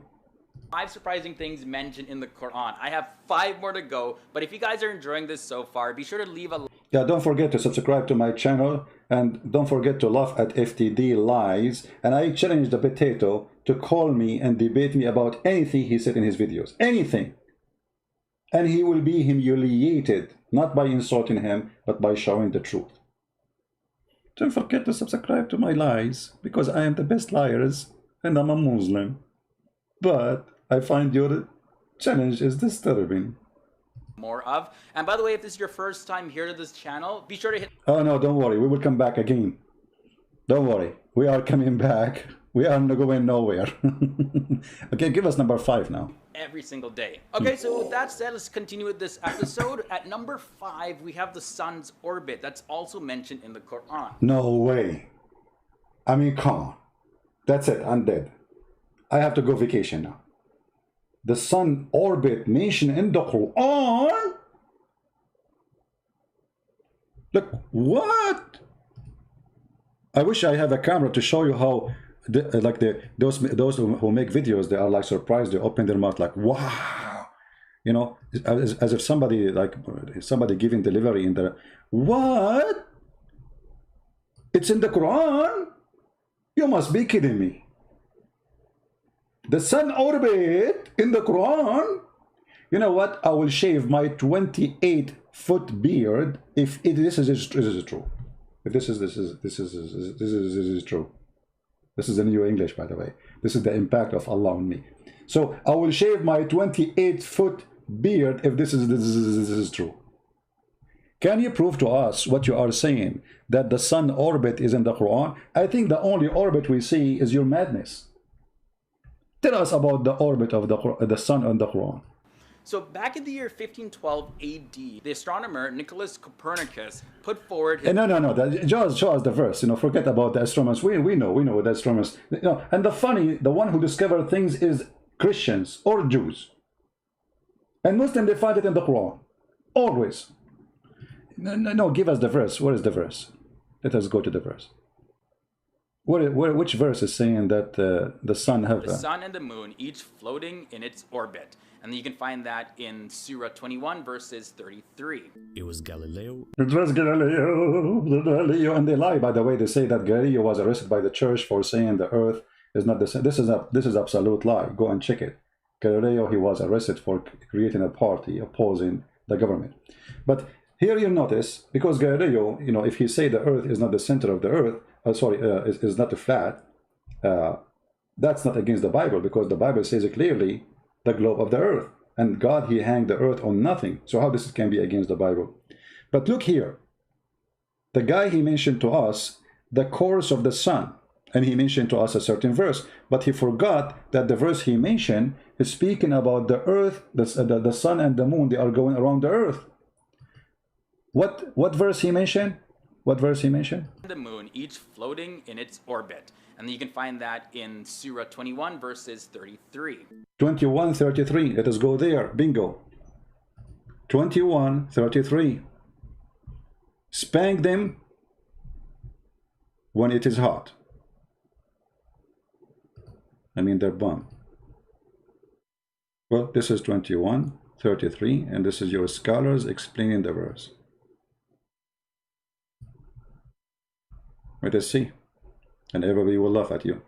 B: 5 surprising things mentioned in the Quran. I have 5 more to go, but if you guys are enjoying this so far, be sure to leave a...
A: Yeah, don't forget to subscribe to my channel, and don't forget to laugh at FTD lies. And I challenge the potato to call me and debate me about anything he said in his videos. Anything. And he will be humiliated. not by insulting him, but by showing the truth. Don't forget to subscribe to my lies, because I am the best liars, and I'm a Muslim. But I find your challenge is disturbing.
B: More of. And by the way, if this is your first time here to this channel, be sure to hit.
A: Oh no, don't worry, we will come back again. Don't worry, we are coming back. We are not going nowhere. Okay, give us number 5 now.
B: Every single day. Okay, so with that said, let's continue with this episode. At number 5, we have the sun's orbit. That's also mentioned in the Quran.
A: No way. I mean, come on. That's it, I'm dead. I have to go vacation now. The sun orbit mentioned in the Quran? Look, what? I wish I have a camera to show you how those who make videos, they are like surprised. They open their mouth like, wow, you know, as if somebody giving delivery in the what? It's in the Quran? You must be kidding me. The sun orbit in the Quran? You know what? I will shave my 28-foot beard if this is true. If this is true. This is the New English, by the way. This is the impact of Allah on me. So I will shave my 28-foot beard if this is true. Can you prove to us what you are saying, that the sun orbit is in the Quran? I think the only orbit we see is your madness. Tell us about the orbit of the sun on the Quran.
B: So back in the year 1512 AD, the astronomer Nicholas Copernicus put forward his...
A: No. Just show us the verse. You know, forget about the astronomers. We know the astronomers. You know, and the one who discovered things is Christians or Jews. And Muslims, they find it in the Quran. Always. No, give us the verse. Where is the verse? Let us go to the verse. Which verse is saying that the sun have...
B: The sun and the moon, each floating in its orbit. And you can find that in Surah 21, verses 33.
D: It was Galileo.
A: It was Galileo. And they lie, by the way. They say that Galileo was arrested by the church for saying the earth is not the same. This is absolute lie. Go and check it. Galileo, he was arrested for creating a party opposing the government. But here you notice, because Galileo, you know, if he say the earth is not the center of the earth, is not flat, that's not against the Bible, because the Bible says it clearly, the globe of the earth, and God, he hanged the earth on nothing. So how this can be against the Bible? But look here, the guy, he mentioned to us the course of the sun, and he mentioned to us a certain verse, but he forgot that the verse he mentioned is speaking about the earth, the sun and the moon, they are going around the earth. What verse he mentioned? What verse he mentioned?
B: The moon, each floating in its orbit. And you can find that in Surah 21, verses 33.
A: 21, 33. Let us go there. Bingo. 21, 33. Spank them when it is hot. I mean their bum. Well, this is 21, 33, and this is your scholars explaining the verse. Let us see. And everybody will laugh at you.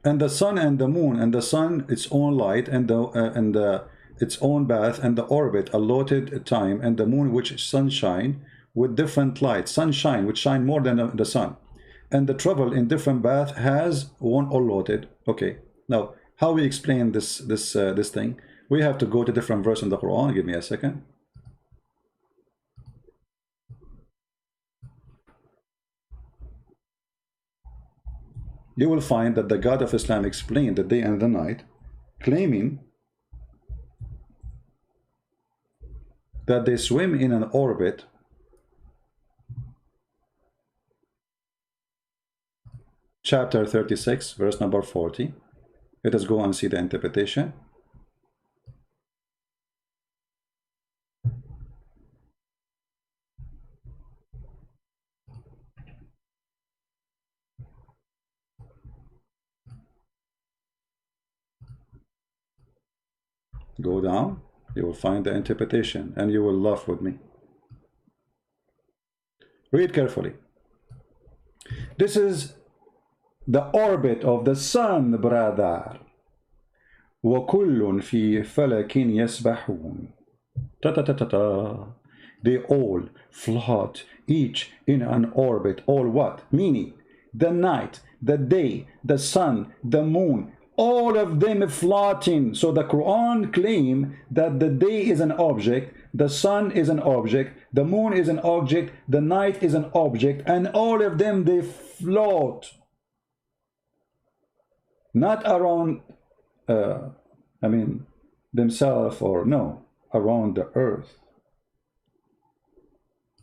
A: And the sun and the moon, and the sun its own light, and its own bath, and the orbit allotted time, and the moon which sunshine with different light, sunshine which shine more than the sun, and the travel in different bath has one allotted. Okay, now how we explain this thing? We have to go to different verse in the Quran. Give me a second. You will find that the God of Islam explained the day and the night, claiming that they swim in an orbit chapter 36, verse number 40. Let us go and see the interpretation. Go down, you will find the interpretation, and you will laugh with me. Read carefully. This is the orbit of the sun, brother. وَكُلٌّ فِي فَلَكٍ يَسْبَحُونَ. Ta ta ta ta ta. They all float, each in an orbit. All what? Meaning, the night, the day, the sun, the moon, all of them floating. So the Quran claim that the day is an object, the sun is an object, the moon is an object, the night is an object, and all of them, they float. Not around, themselves, or no, around the earth.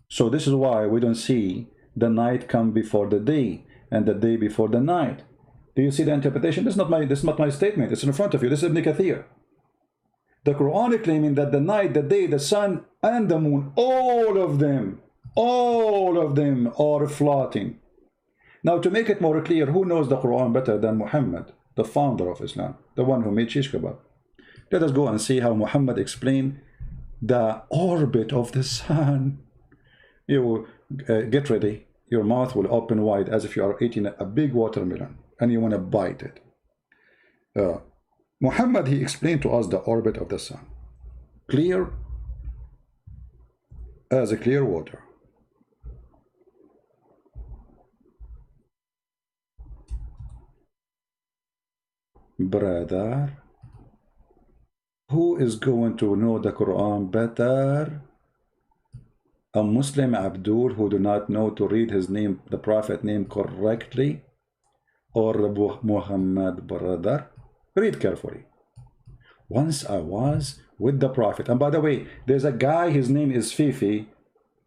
A: So this is why we don't see the night come before the day and the day before the night. Do you see the interpretation? This is not my statement. It's in front of you. This is Ibn Kathir. The Quran is claiming that the night, the day, the sun, and the moon, all of them are floating. Now, to make it more clear, who knows the Quran better than Muhammad, the founder of Islam, the one who made shish kebab? Let us go and see how Muhammad explained the orbit of the sun. You get ready. Your mouth will open wide as if you are eating a big watermelon and you want to bite it. Muhammad, he explained to us the orbit of the sun. Clear as a clear water. Brother, who is going to know the Quran better? A Muslim Abdul who do not know to read his name, the Prophet name correctly, or Muhammad, brother? Read carefully. Once I was with the Prophet, and by the way, there's a guy, his name is Fifi.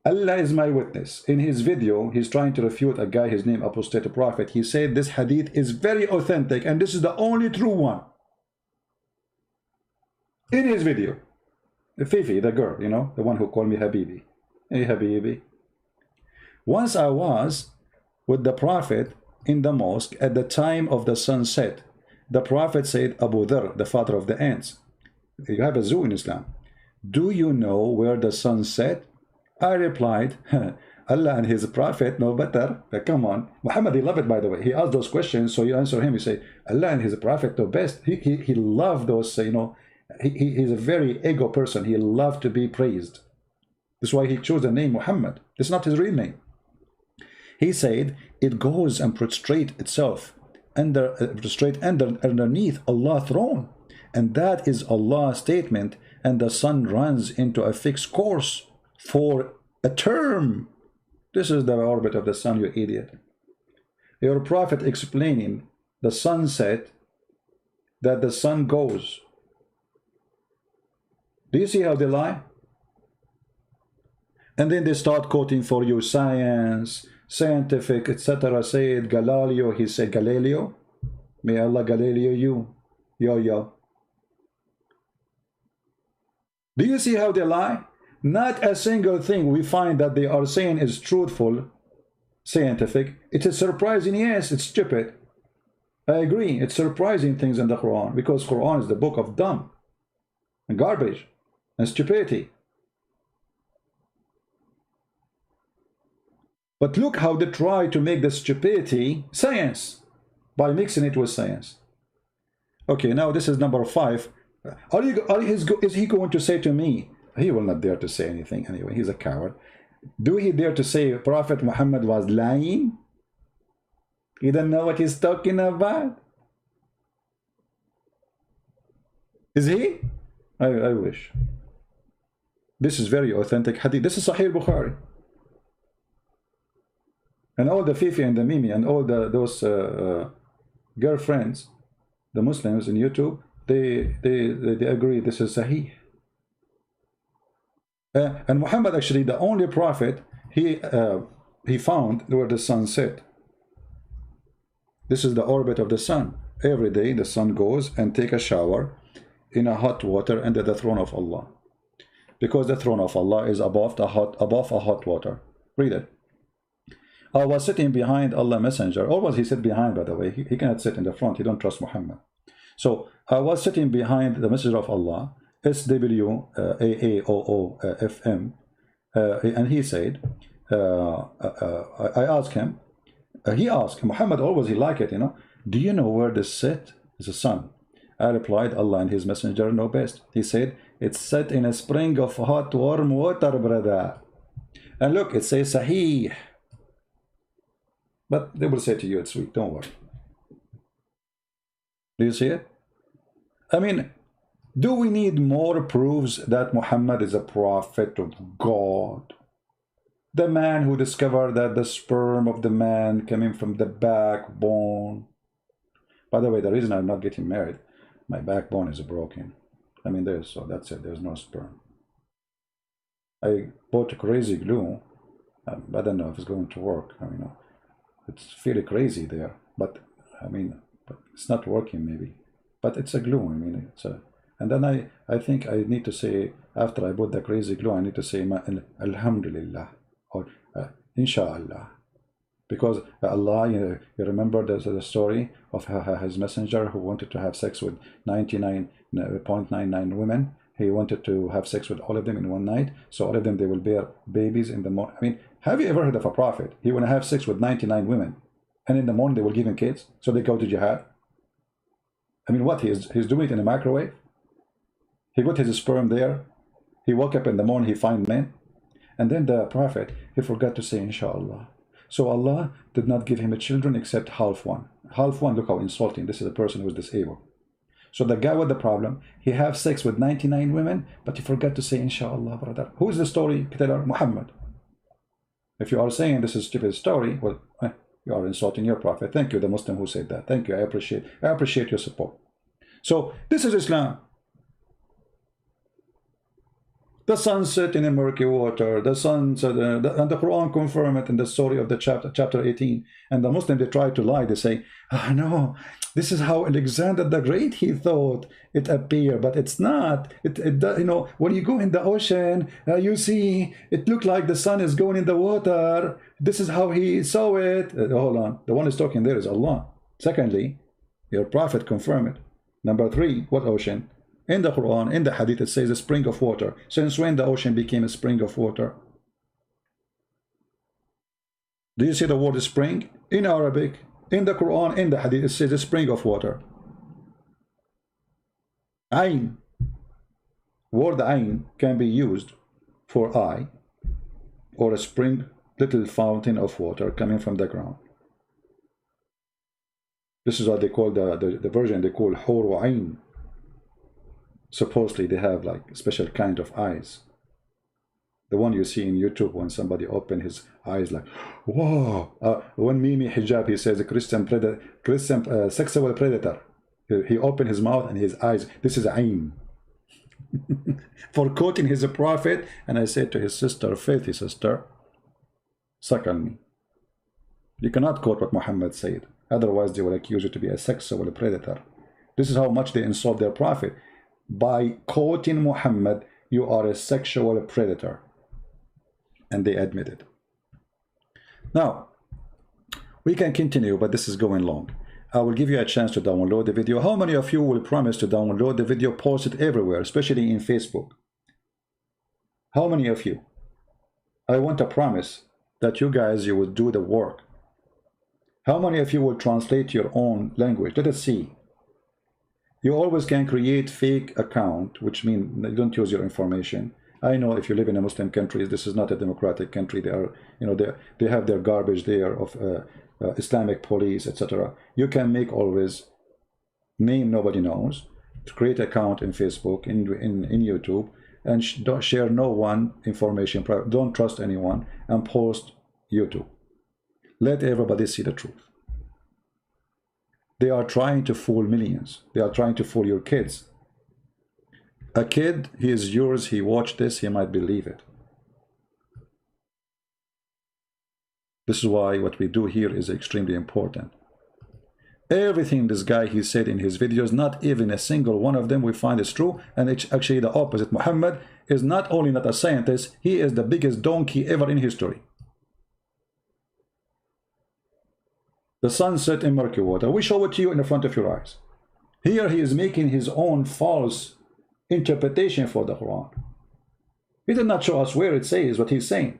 A: Allah is my witness. In his video, he's trying to refute a guy, his name Apostate Prophet. He said this hadith is very authentic and this is the only true one. In his video, Fifi, the girl, you know, the one who called me Habibi. Hey Habibi. Once I was with the Prophet in the mosque at the time of the sunset. The Prophet said, Abu Dhar, the father of the ants, you have a zoo in Islam. Do you know where the sun set? I replied, Allah and his Prophet know better. Come on. Muhammad, he loved it, by the way. He asked those questions, so you answer him. You say, Allah and his Prophet know best. He loved those, you know, he's a very ego person. He loved to be praised. That's why he chose the name Muhammad. It's not his real name. He said, it goes and prostrate itself underneath Allah's throne. And that is Allah's statement. And the sun runs into a fixed course for a term. This is the orbit of the sun, you idiot. Your Prophet explaining the sunset, that the sun goes. Do you see how they lie? And then they start quoting for you science, scientific, etc. Say it, Galileo, he said Galileo. May Allah Galileo you. Yo. Do you see how they lie? Not a single thing we find that they are saying is truthful, scientific. It is surprising, yes, it's stupid. I agree, it's surprising things in the Quran, because Quran is the book of dumb and garbage and stupidity. But look how they try to make the stupidity science by mixing it with science. Okay, now this is number 5. Is he going to say to me? He will not dare to say anything anyway. He's a coward. Do he dare to say Prophet Muhammad was lying? He doesn't know what he's talking about. Is he? I wish. This is very authentic hadith. This is Sahih Bukhari. And all the Fifi and the Mimi and all those girlfriends, the Muslims in YouTube, they agree this is Sahih. And Muhammad, actually, the only prophet he found where the sun set. This is the orbit of the sun. Every day the sun goes and take a shower in a hot water under the throne of Allah, because the throne of Allah is above a hot water. Read it. I was sitting behind Allah Messenger. Always he sit behind, by the way. He cannot sit in the front. He don't trust Muhammad. So I was sitting behind the Messenger of Allah, SWAAOOFM, and he said, I asked him, He asked, Muhammad always he like it, you know. Do you know where this set is the sun? I replied, Allah and his messenger know best. He said, it's set in a spring of hot warm water, brother. And look, it says Sahih. But they will say to you, it's weak, don't worry. Do you see it? I mean, do we need more proofs that Muhammad is a prophet of God? The man who discovered that the sperm of the man coming from the backbone. By the way, the reason I'm not getting married, my backbone is broken. I mean, so that's it, there's no sperm. I bought crazy glue. I don't know if it's going to work. I mean, it's fairly crazy there, but I mean, but it's not working maybe. But it's a glue. I mean, it's a. And then I think I need to say, after I bought the crazy glue, I need to say Alhamdulillah or Inshallah, because Allah, you remember the story of his messenger who wanted to have sex with 99.99 women. He wanted to have sex with all of them in one night, so all of them, they will bear babies in the morning. I mean, have you ever heard of a prophet? He want to have sex with 99 women, and in the morning they will give him kids, so they go to jihad. I mean, what, he's doing it in a microwave? He got his sperm there. He woke up in the morning, he find men. And then the prophet, he forgot to say Inshallah. So Allah did not give him a children except half one. Half one, look how insulting. This is a person who is disabled. So the guy with the problem, he have sex with 99 women, but he forgot to say Inshallah, brother. Who is the story teller? Muhammad. If you are saying this is a stupid story, well, you are insulting your prophet. Thank you, the Muslim who said that. Thank you, I appreciate your support. So this is Islam. The sun set in a murky water, the sun set, and the Quran confirm it in the story of the chapter 18. And the Muslim, they try to lie. They say, oh, no, this is how Alexander the Great, he thought it appeared, but it's not. You know, when you go in the ocean, you see, it looked like the sun is going in the water. This is how he saw it. Hold on. The one who's talking there is Allah. Secondly, your prophet confirmed it. Number three, what ocean? In the Quran, in the Hadith, it says a spring of water. Since when the ocean became a spring of water? Do you see the word spring? In Arabic, in the Quran, in the Hadith, it says a spring of water. Ayn. Word ayn can be used for eye, or a spring, little fountain of water coming from the ground. This is what they call the version they call Huru Ayn. Supposedly they have like a special kind of eyes. The one you see in YouTube when somebody open his eyes like, whoa. When Mimi Hijab, he says a Christian sexual predator. He opened his mouth and his eyes. This is Ayn. For quoting his prophet. And I said to his sister, faithy sister, suck on me. You cannot quote what Muhammad said. Otherwise they will accuse you to be a sexual predator. This is how much they insult their prophet. By quoting Muhammad, you are a sexual predator. And they admit it. Now, we can continue, but this is going long. I will give you a chance to download the video. How many of you will promise to download the video, post it everywhere, especially in Facebook? How many of you? I want to promise that you guys, you will do the work. How many of you will translate your own language? Let us see. You always can create fake account, which means you don't use your information. I know if you live in a Muslim country, this is not a democratic country. They are, you know, they have their garbage there of Islamic police, etc. You can make always name nobody knows, to create account in Facebook, in YouTube, and don't share no one information. Don't trust anyone, and post YouTube. Let everybody see the truth. They are trying to fool millions. They are trying to fool your kids. A kid, he is yours, he watched this, he might believe it. This is why what we do here is extremely important. Everything this guy, he said in his videos, not even a single one of them we find is true, and it's actually the opposite. Muhammad is not only not a scientist, he is the biggest donkey ever in history. The sun set in murky water. We show it to you in the front of your eyes. Here he is making his own false interpretation for the Quran. He did not show us where it says what he's saying.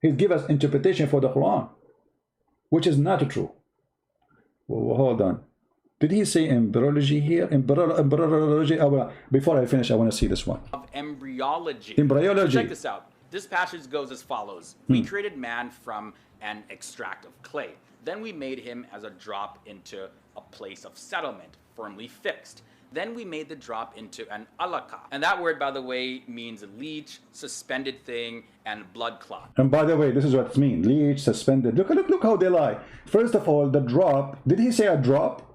A: He give us interpretation for the Quran. which is not true. Well, hold on. Did he say embryology here? Embryology. Before I finish, I want to see this one.
B: Of embryology.
A: Embryology.
B: So check this out. This passage goes as follows. We created man from an extract of clay. Then we made him as a drop into a place of settlement, firmly fixed. Then we made the drop into an alaka. And that word, by the way, means leech, suspended thing, and blood clot.
A: And by the way, this is what it means. Leech, suspended. Look how they lie. First of all, the drop. Did he say a drop?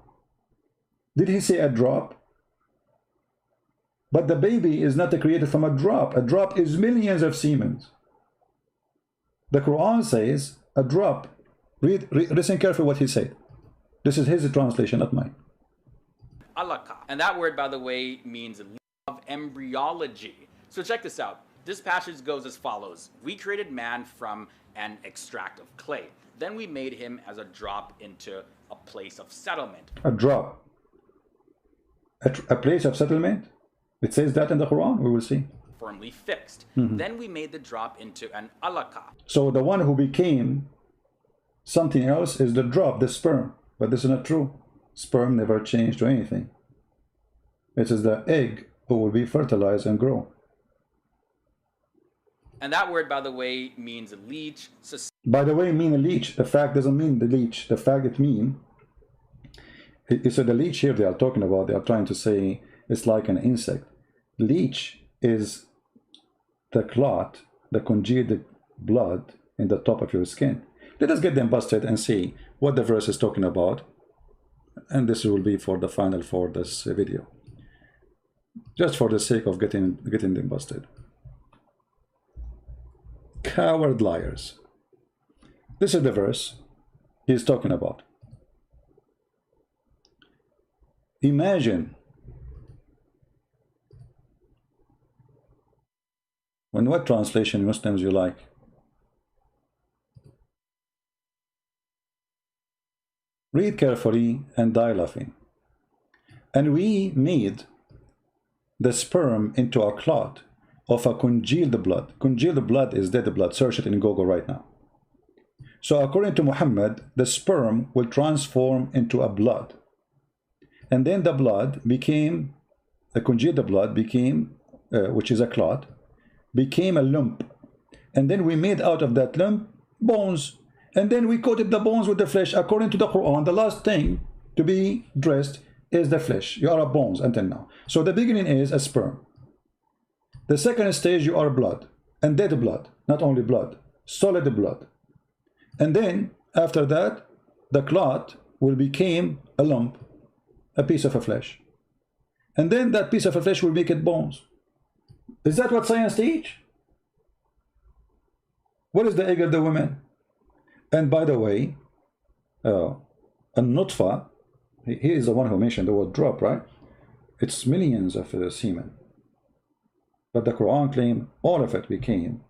A: Did he say a drop? But the baby is not created from a drop. A drop is millions of semen. The Quran says a drop. Listen carefully what he said. This is his translation, not mine.
B: Alaka. And that word, by the way, means of embryology. So check this out. This passage goes as follows. We created man from an extract of clay. Then we made him as a drop into a place of settlement.
A: A drop. A place of settlement? It says that in the Quran. We will see.
B: Firmly fixed. Then we made the drop into an alaka.
A: So the one who became something else is the drop, the sperm. But this is not true. Sperm never changed to anything. It is the egg who will be fertilized and grow.
B: And that word, by the way, means leech.
A: By the way, mean a leech. The fact doesn't mean the leech. The fact it means. So the leech here they are talking about, they are trying to say it's like an insect. Leech is the clot, the congealed blood in the top of your skin. Let us get them busted and see what the verse is talking about. And this will be for the final for this video. Just for the sake of getting them busted. Coward liars. This is the verse he's talking about. Imagine when what translation Muslims you like? Read carefully and die laughing. And we made the sperm into a clot of a congealed blood. Congealed blood is dead blood. Search it in Google right now. So according to Muhammad, the sperm will transform into a blood. And then the blood became, the congealed blood became, which is a clot, became a lump. And then we made out of that lump bones. And then we coated the bones with the flesh. According to the Quran, the last thing to be dressed is the flesh. You are a bones until now. So the beginning is a sperm. The second stage, you are blood. And dead blood. Not only blood. Solid blood. And then, after that, the clot will become a lump. A piece of a flesh. And then that piece of a flesh will make it bones. Is that what science teach? What is the egg of the woman? And by the way, a nutfa, he is the one who mentioned the word drop, right? It's millions of semen. But the Quran claims all of it became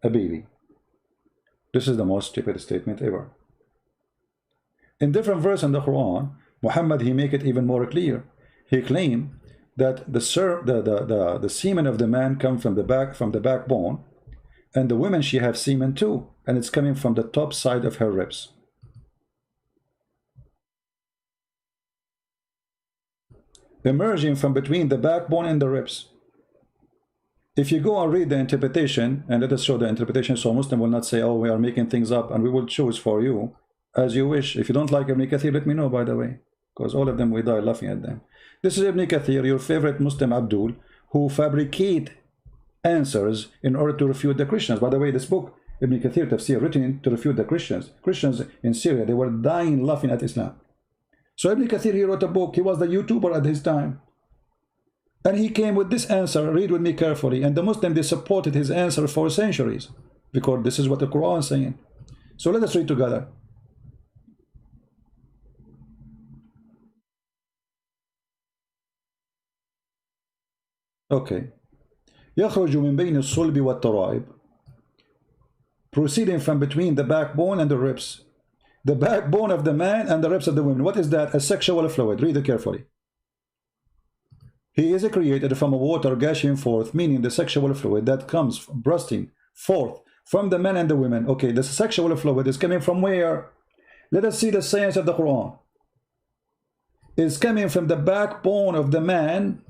A: a baby. This is the most stupid statement ever. In different verses in the Quran, Muhammad, he make it even more clear. He claimed that the semen of the man come from the backbone, and the woman, she have semen too, and it's coming from the top side of her ribs. Emerging from between the backbone and the ribs. If you go and read the interpretation, and let us show the interpretation so Muslim will not say, oh, we are making things up, and we will choose for you as you wish. If you don't like Ibn Kathir, let me know, by the way, because all of them, we die laughing at them. This is Ibn Kathir, your favorite Muslim Abdul, who fabricate answers in order to refute the Christians. By the way, this book, Ibn Kathir Tafsir, written to refute the Christians. Christians in Syria, they were dying laughing at Islam. So Ibn Kathir, he wrote a book. He was the YouTuber at his time. And he came with this answer. Read with me carefully. And the Muslims, they supported his answer for centuries, because this is what the Quran is saying. So let us read together. Okay. يخرج من بين الصلب والترائب. Proceeding from between the backbone and the ribs. The backbone of the man and the ribs of the woman. What is that? A sexual fluid. Read it carefully. He is created from a water gushing forth, meaning the sexual fluid that comes bursting forth from the man and the women. Okay, the sexual fluid is coming from where? Let us see the science of the Quran. Is coming from the backbone of the man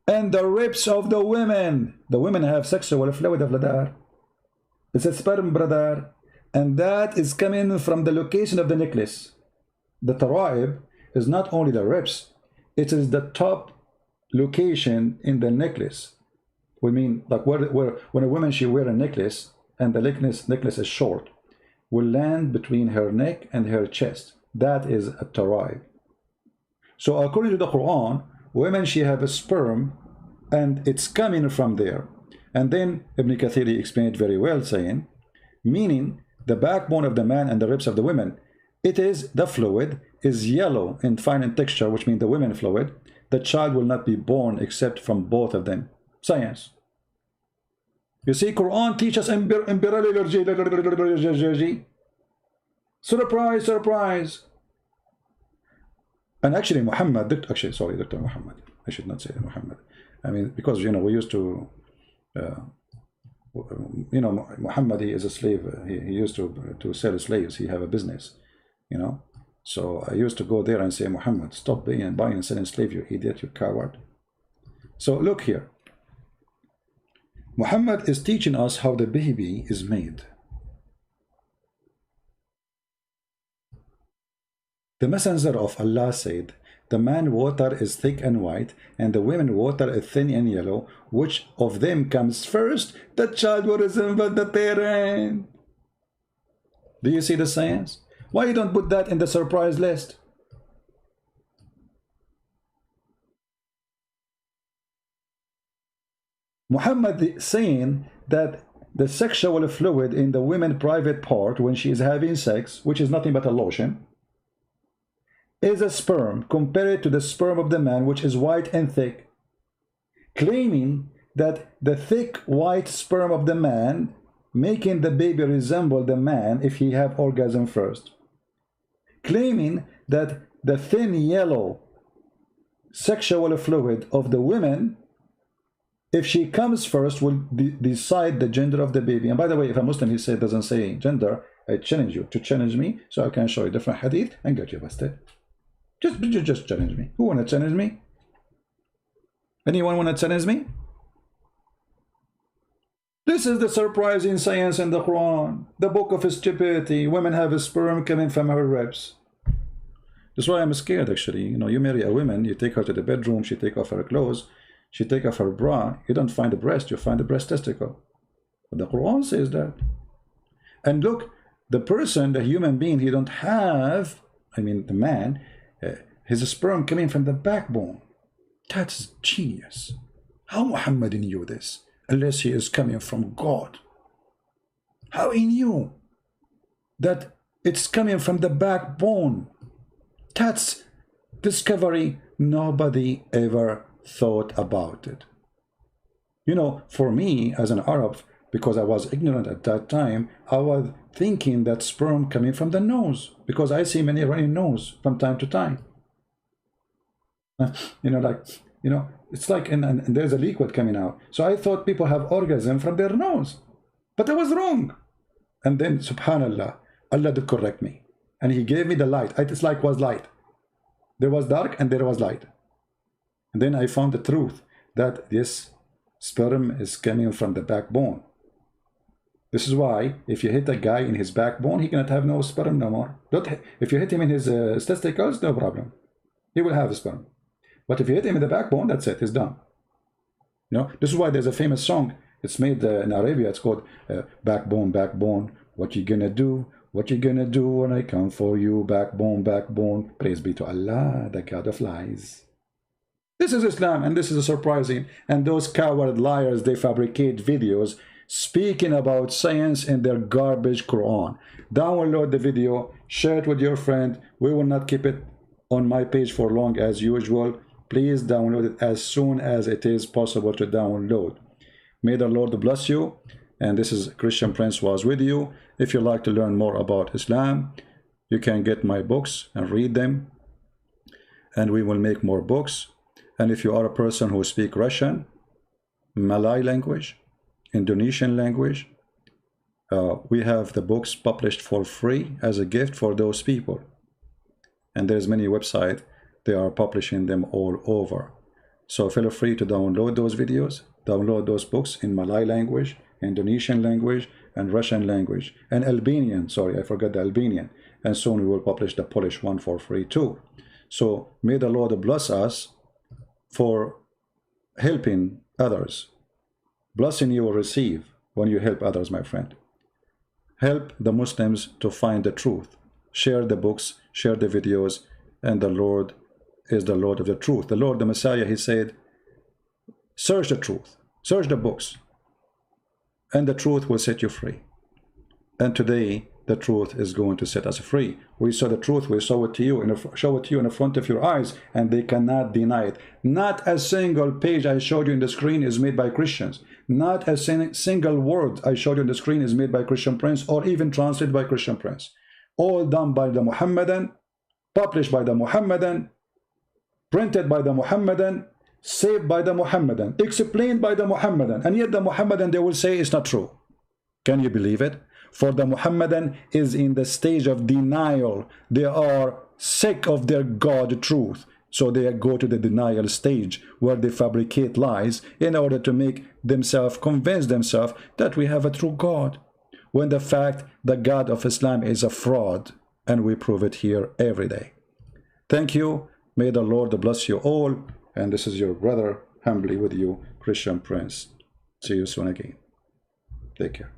A: and the ribs of the women. The women have sexual fluid, brother. It's a sperm, brother. And that is coming from the location of the necklace. The tara'ib is not only the ribs, it is the top location in the necklace. We mean, like when a woman, she wear a necklace and the necklace is short, will land between her neck and her chest. That is a tara'ib. So according to the Quran, women, she have a sperm and it's coming from there. And then Ibn Kathir explained very well, saying, meaning the backbone of the man and the ribs of the women, it is the fluid is yellow and fine in texture, which means the women fluid. The child will not be born except from both of them. Science. You see, Quran teaches surprise, surprise. And actually Muhammad, Dr. Muhammad, I should not say Muhammad. I mean, because, you know, we used to, you know, Muhammad, he is a slave. He used to sell slaves. He have a business, you know. So I used to go there and say, Muhammad, stop buying and selling slave, you idiot, you coward. So look here. Muhammad is teaching us how the baby is made. The messenger of Allah said, the man water is thick and white, and the women water is thin and yellow. Which of them comes first? The child will resemble the parent. Do you see the science? Why you don't put that in the surprise list? Muhammad saying that the sexual fluid in the women's private part when she is having sex, which is nothing but a lotion, is a sperm compared to the sperm of the man, which is white and thick, claiming that the thick white sperm of the man making the baby resemble the man if he have orgasm first, claiming that the thin yellow sexual fluid of the women, if she comes first, will decide the gender of the baby. And by the way, if a Muslim, he said, doesn't say gender, I challenge you to challenge me so I can show you different hadith and get you busted. Just challenge me. Who want to challenge me? Anyone want to challenge me? This is the surprising science in the Quran. The book of stupidity. Women have a sperm coming from her ribs. That's why I'm scared, actually. You know, you marry a woman, you take her to the bedroom, she take off her clothes, she take off her bra, you don't find the breast, you find the breast testicle. But the Quran says that. And look, the person, the human being, he don't have, I mean the man, his sperm coming from the backbone. That's genius. How Muhammad knew this? Unless he is coming from God. How he knew that it's coming from the backbone? That's discovery. Nobody ever thought about it. You know, for me as an Arab, because I was ignorant at that time, I was thinking that sperm coming from the nose, because I see many running nose from time to time. You know, like, you know, it's like, and there's a liquid coming out. So I thought people have orgasm from their nose, but I was wrong. And then, subhanallah, Allah did correct me. And he gave me the light. It's like was light. There was dark and there was light. And then I found the truth that this sperm is coming from the backbone. This is why if you hit a guy in his backbone, he cannot have no sperm no more. If you hit him in his testicles, no problem. He will have a sperm. But if you hit him in the backbone, that's it. It's done. You know, this is why there's a famous song. It's made in Arabia. It's called Backbone, Backbone. What you gonna do? What you gonna do when I come for you? Backbone, backbone. Praise be to Allah, the God of lies. This is Islam, and this is surprising. And those coward liars, they fabricate videos speaking about science in their garbage Quran. Download the video, share it with your friend. We will not keep it on my page for long as usual. Please download it as soon as it is possible to download. May the Lord bless you. And this is Christian Prince was with you. If you'd like to learn more about Islam, you can get my books and read them. And we will make more books. And if you are a person who speaks Russian, Malay language, Indonesian language, We have the books published for free as a gift for those people. And there's many websites, they are publishing them all over. So feel free to download those videos, download those books in Malay language, Indonesian language, and Russian language, and Albanian, sorry, I forgot the Albanian. And soon we will publish the Polish one for free too. So may the Lord bless us for helping others. Blessing you will receive when you help others, my friend. Help the Muslims to find the truth. Share the books, share the videos, and the Lord is the Lord of the truth. The Lord, the Messiah, he said, search the truth, search the books, and the truth will set you free. And today, the truth is going to set us free. We saw the truth, we saw it to you, show it to you in the front of your eyes, and they cannot deny it. Not a single page I showed you in the screen is made by Christians. Not a single word I showed you on the screen is made by Christian Prince or even translated by Christian Prince. All done by the Muhammadan, published by the Muhammadan, printed by the Muhammadan, saved by the Muhammadan, explained by the Muhammadan, and yet the Muhammadan, they will say it's not true. Can you believe it? For the Muhammadan is in the stage of denial. They are sick of their God truth. So they go to the denial stage where they fabricate lies in order to make themselves, convince themselves that we have a true God. When the fact the God of Islam is a fraud, and we prove it here every day. Thank you. May the Lord bless you all. And this is your brother, humbly with you, Christian Prince. See you soon again. Take care.